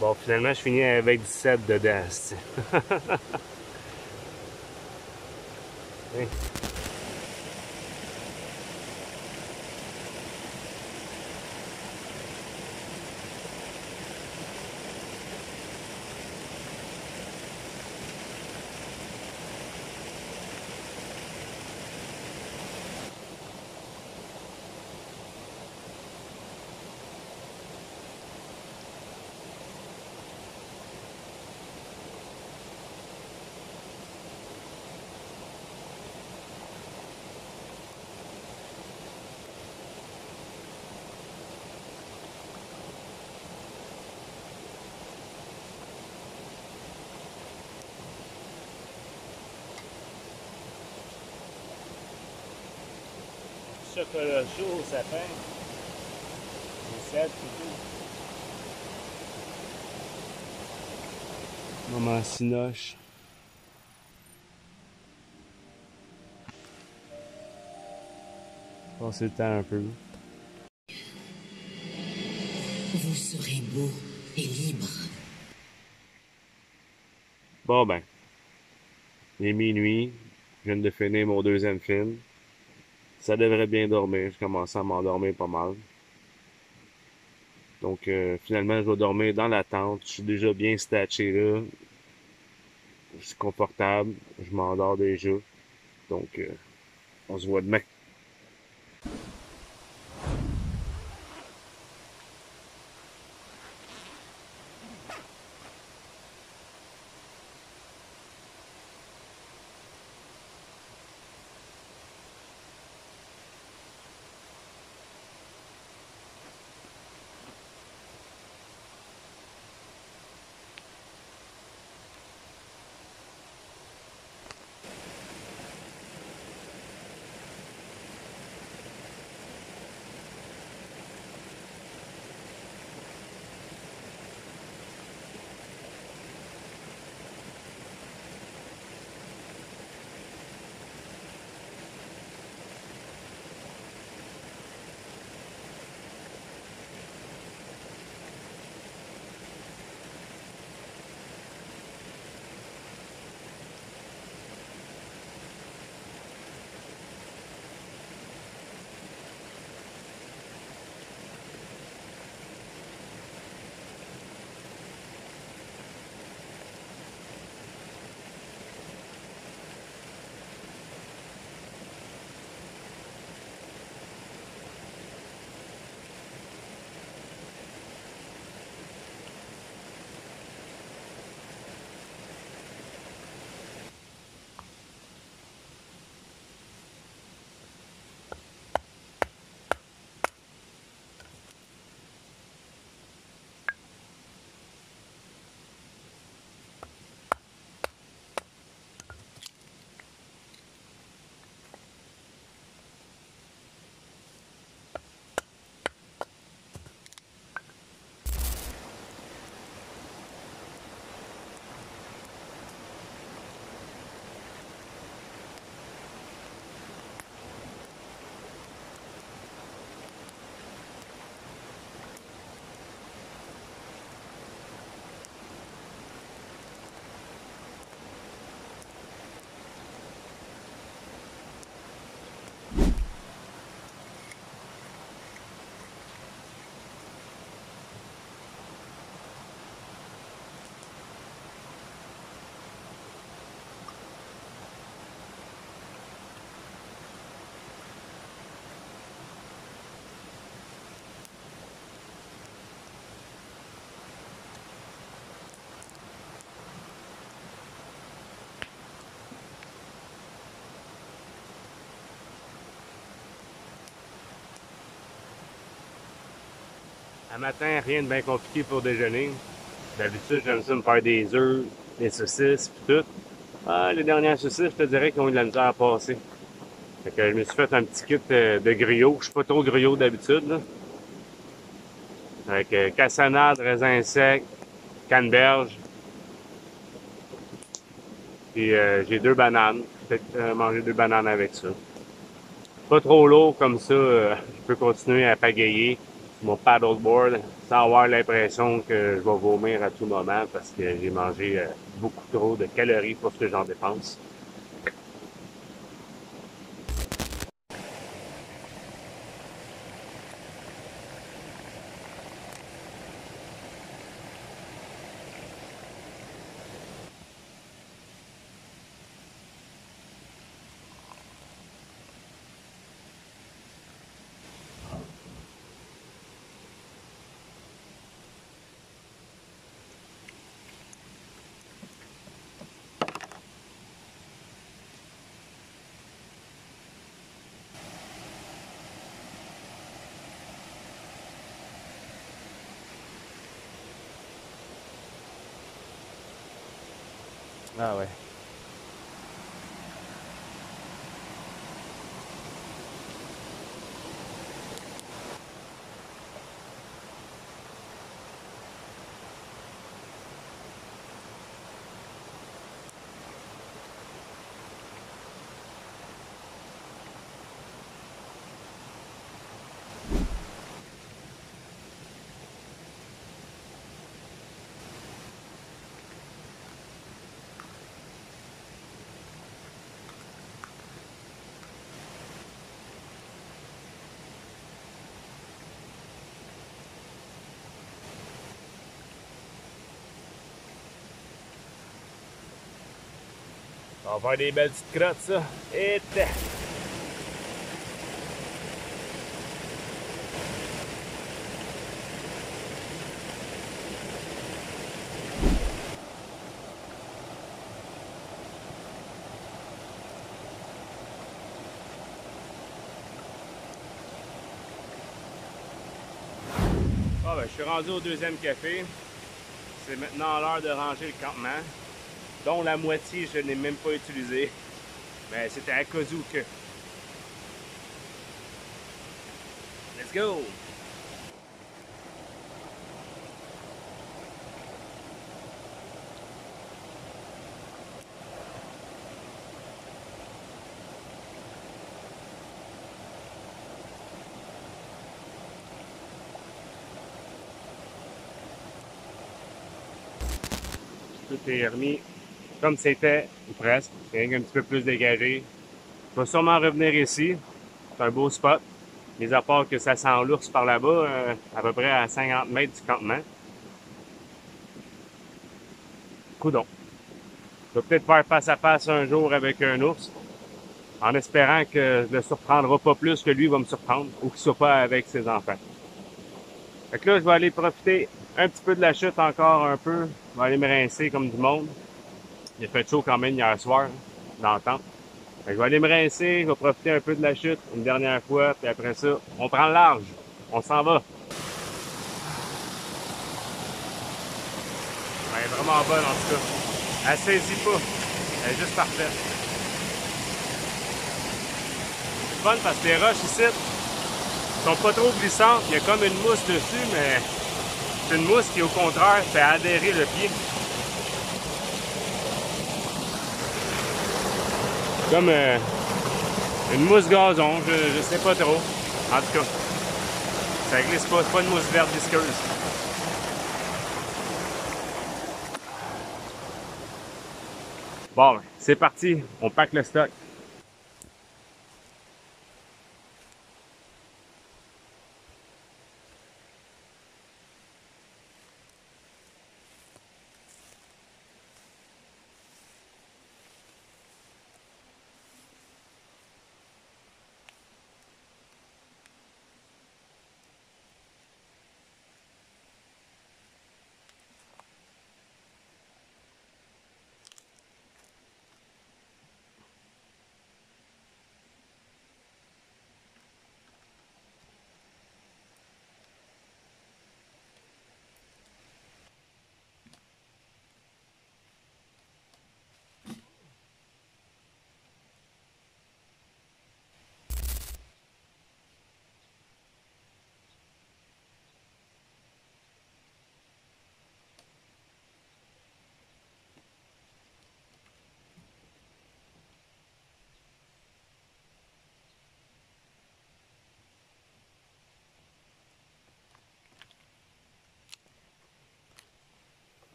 Bon, finalement, je finis avec 17 dedans. Hein? Chocolat chaud au sapin. C'est tout. Maman Cinoche. Passer le temps un peu. Vous serez beau et libre. Bon ben, il est minuit. Je viens de finir mon deuxième film. Ça devrait bien dormir. Je commence à m'endormir pas mal. Donc finalement, je vais dormir dans la tente. Je suis déjà bien staché là. Je suis confortable. Je m'endors déjà. Donc on se voit demain. Un matin, rien de bien compliqué pour déjeuner. D'habitude, j'aime ça me faire des œufs, des saucisses, puis tout. Ah, les dernières saucisses, je te dirais qu'ils ont eu de la misère à passer. Fait que je me suis fait un petit kit de griot. Je suis pas trop griot d'habitude, là. Avec cassonade, raisin sec, canneberge. Puis j'ai 2 bananes. Peut-être manger 2 bananes avec ça. Pas trop lourd comme ça, je peux continuer à pagayer sur mon paddleboard sans avoir l'impression que je vais vomir à tout moment parce que j'ai mangé beaucoup trop de calories pour ce que j'en dépense. Ah ouais. On va faire des belles petites crottes, ça. Et ah ben, je suis rendu au deuxième café. C'est maintenant l'heure de ranger le campement, dont la moitié je n'ai même pas utilisé. Mais c'était à cas où que. Let's go! Tout est remis comme c'était, ou presque. C'est rien qu'un petit peu plus dégagé. Je vais sûrement revenir ici. C'est un beau spot. Mais à part que ça sent l'ours par là-bas, à peu près à 50 mètres du campement. Coudon. Je vais peut-être faire face à face un jour avec un ours, en espérant que je ne le surprendra pas plus que lui va me surprendre, ou qu'il soit pas avec ses enfants. Fait que là, je vais aller profiter un petit peu de la chute encore un peu. Je vais aller me rincer comme du monde. Il a fait chaud quand même hier soir, dans le temps. Fait que je vais aller me rincer, je vais profiter un peu de la chute une dernière fois, puis après ça, on prend le large. On s'en va. Elle est vraiment bonne en tout cas. Elle saisit pas. Elle est juste parfaite. C'est fun parce que les roches ici sont pas trop glissantes. Il y a comme une mousse dessus, mais c'est une mousse qui au contraire fait adhérer le pied. Comme une mousse gazon, je sais pas trop. En tout cas, ça glisse pas, c'est pas une mousse verte visqueuse. Bon, c'est parti, on pack le stock.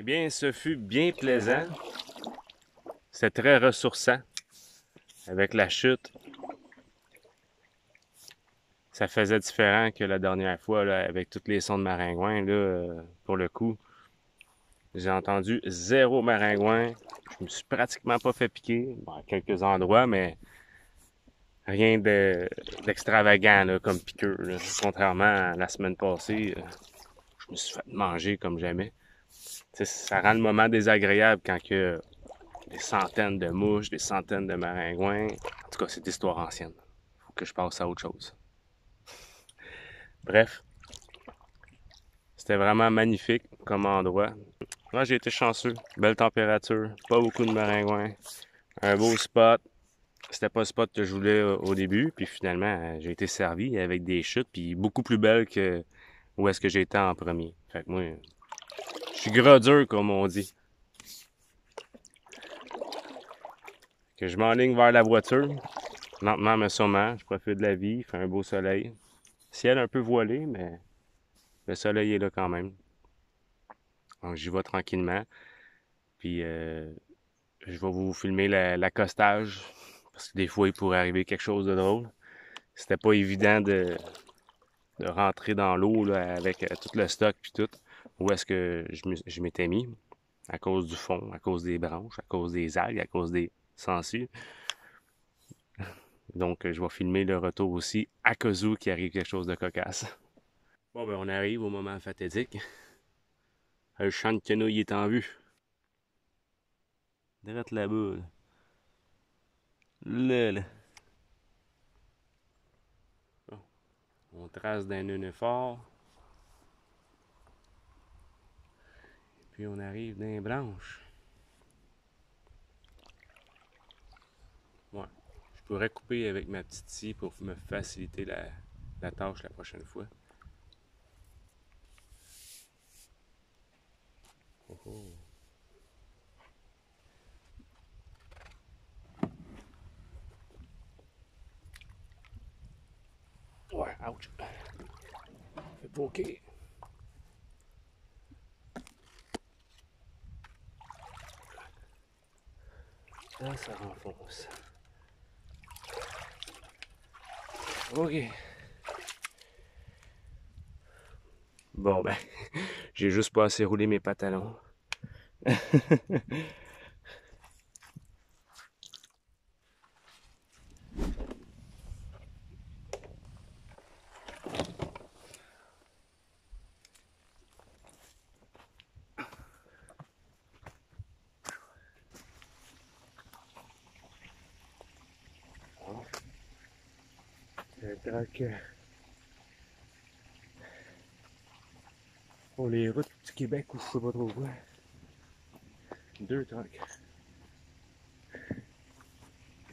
bien, ce fut bien plaisant. C'était très ressourçant. Avec la chute, ça faisait différent que la dernière fois, là, avec tous les sons de maringouin. Là, pour le coup, j'ai entendu zéro maringouin. Je me suis pratiquement pas fait piquer. Bon, à quelques endroits, mais rien d'extravagant là, comme piqûre. Là. Contrairement à la semaine passée, je me suis fait manger comme jamais. T'sais, ça rend le moment désagréable quand il y a des centaines de mouches, des centaines de maringouins. En tout cas, c'est d'histoire ancienne. Faut que je passe à autre chose. Bref, c'était vraiment magnifique comme endroit. Moi, j'ai été chanceux. Belle température, pas beaucoup de maringouins, un beau spot. C'était pas le spot que je voulais au début, puis finalement, j'ai été servi avec des chutes, puis beaucoup plus belles que où est-ce que j'étais en premier. Fait que moi, je suis gras dur, comme on dit. Que je m'enligne vers la voiture, lentement mais sûrement. Je profite de la vie, il fait un beau soleil. Ciel un peu voilé, mais le soleil est là quand même. Donc j'y vais tranquillement. Puis je vais vous filmer l'accostage. Parce que des fois, il pourrait arriver quelque chose de drôle. C'était pas évident de rentrer dans l'eau là, avec tout le stock puis tout. Où est-ce que je m'étais mis? À cause du fond, à cause des branches, à cause des algues, à cause des sangsues. Donc, je vais filmer le retour aussi à cas où qu'il arrive quelque chose de cocasse. Bon, ben, on arrive au moment fatidique. Le champ de quenouille est en vue. Direct là-bas. Là. Bon, on trace d'un nénuphar. Puis on arrive dans les branches. Ouais. Je pourrais couper avec ma petite scie pour me faciliter la tâche la prochaine fois. Oh oh. Ouais, ouch. Fait poker. Là, ça renfonce. OK. Bon, ben, j'ai juste pas assez roulé mes pantalons. Le track pour les routes du Québec ou je sais pas trop quoi. 2 trucks.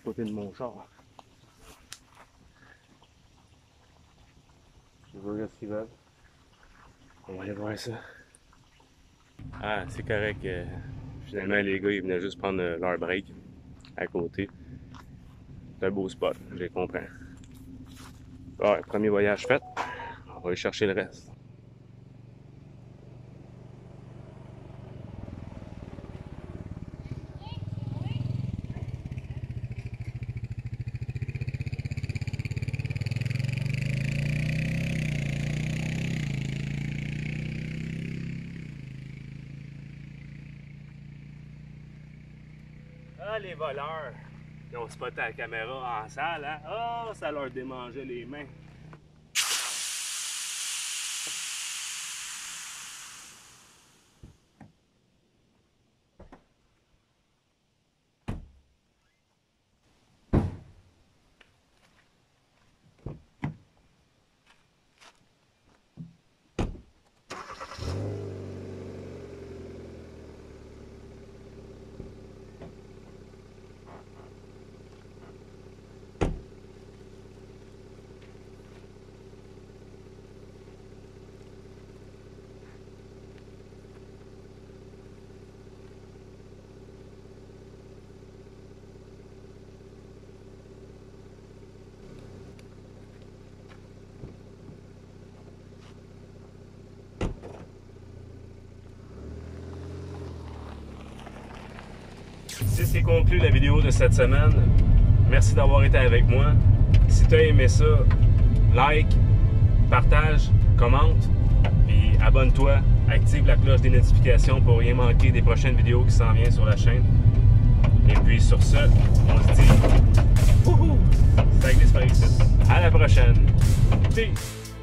Côté de mon char. Je vois ce qu'ils veulent. On va aller voir ça. Ah, c'est correct. Finalement, les gars, ils venaient juste prendre leur break à côté. C'est un beau spot, j'ai compris. Ouais, premier voyage fait. On va aller chercher le reste. Ah, les voleurs! Ils ont spoté la caméra en salle, hein? Oh, ça leur démangeait les mains. C'est ce qui conclut la vidéo de cette semaine. Merci d'avoir été avec moi. Si tu as aimé ça, like, partage, commente, puis abonne-toi, active la cloche des notifications pour rien manquer des prochaines vidéos qui s'en viennent sur la chaîne. Et puis sur ce, on se dit, wouhou, ça glisse par ici. À la prochaine. Peace.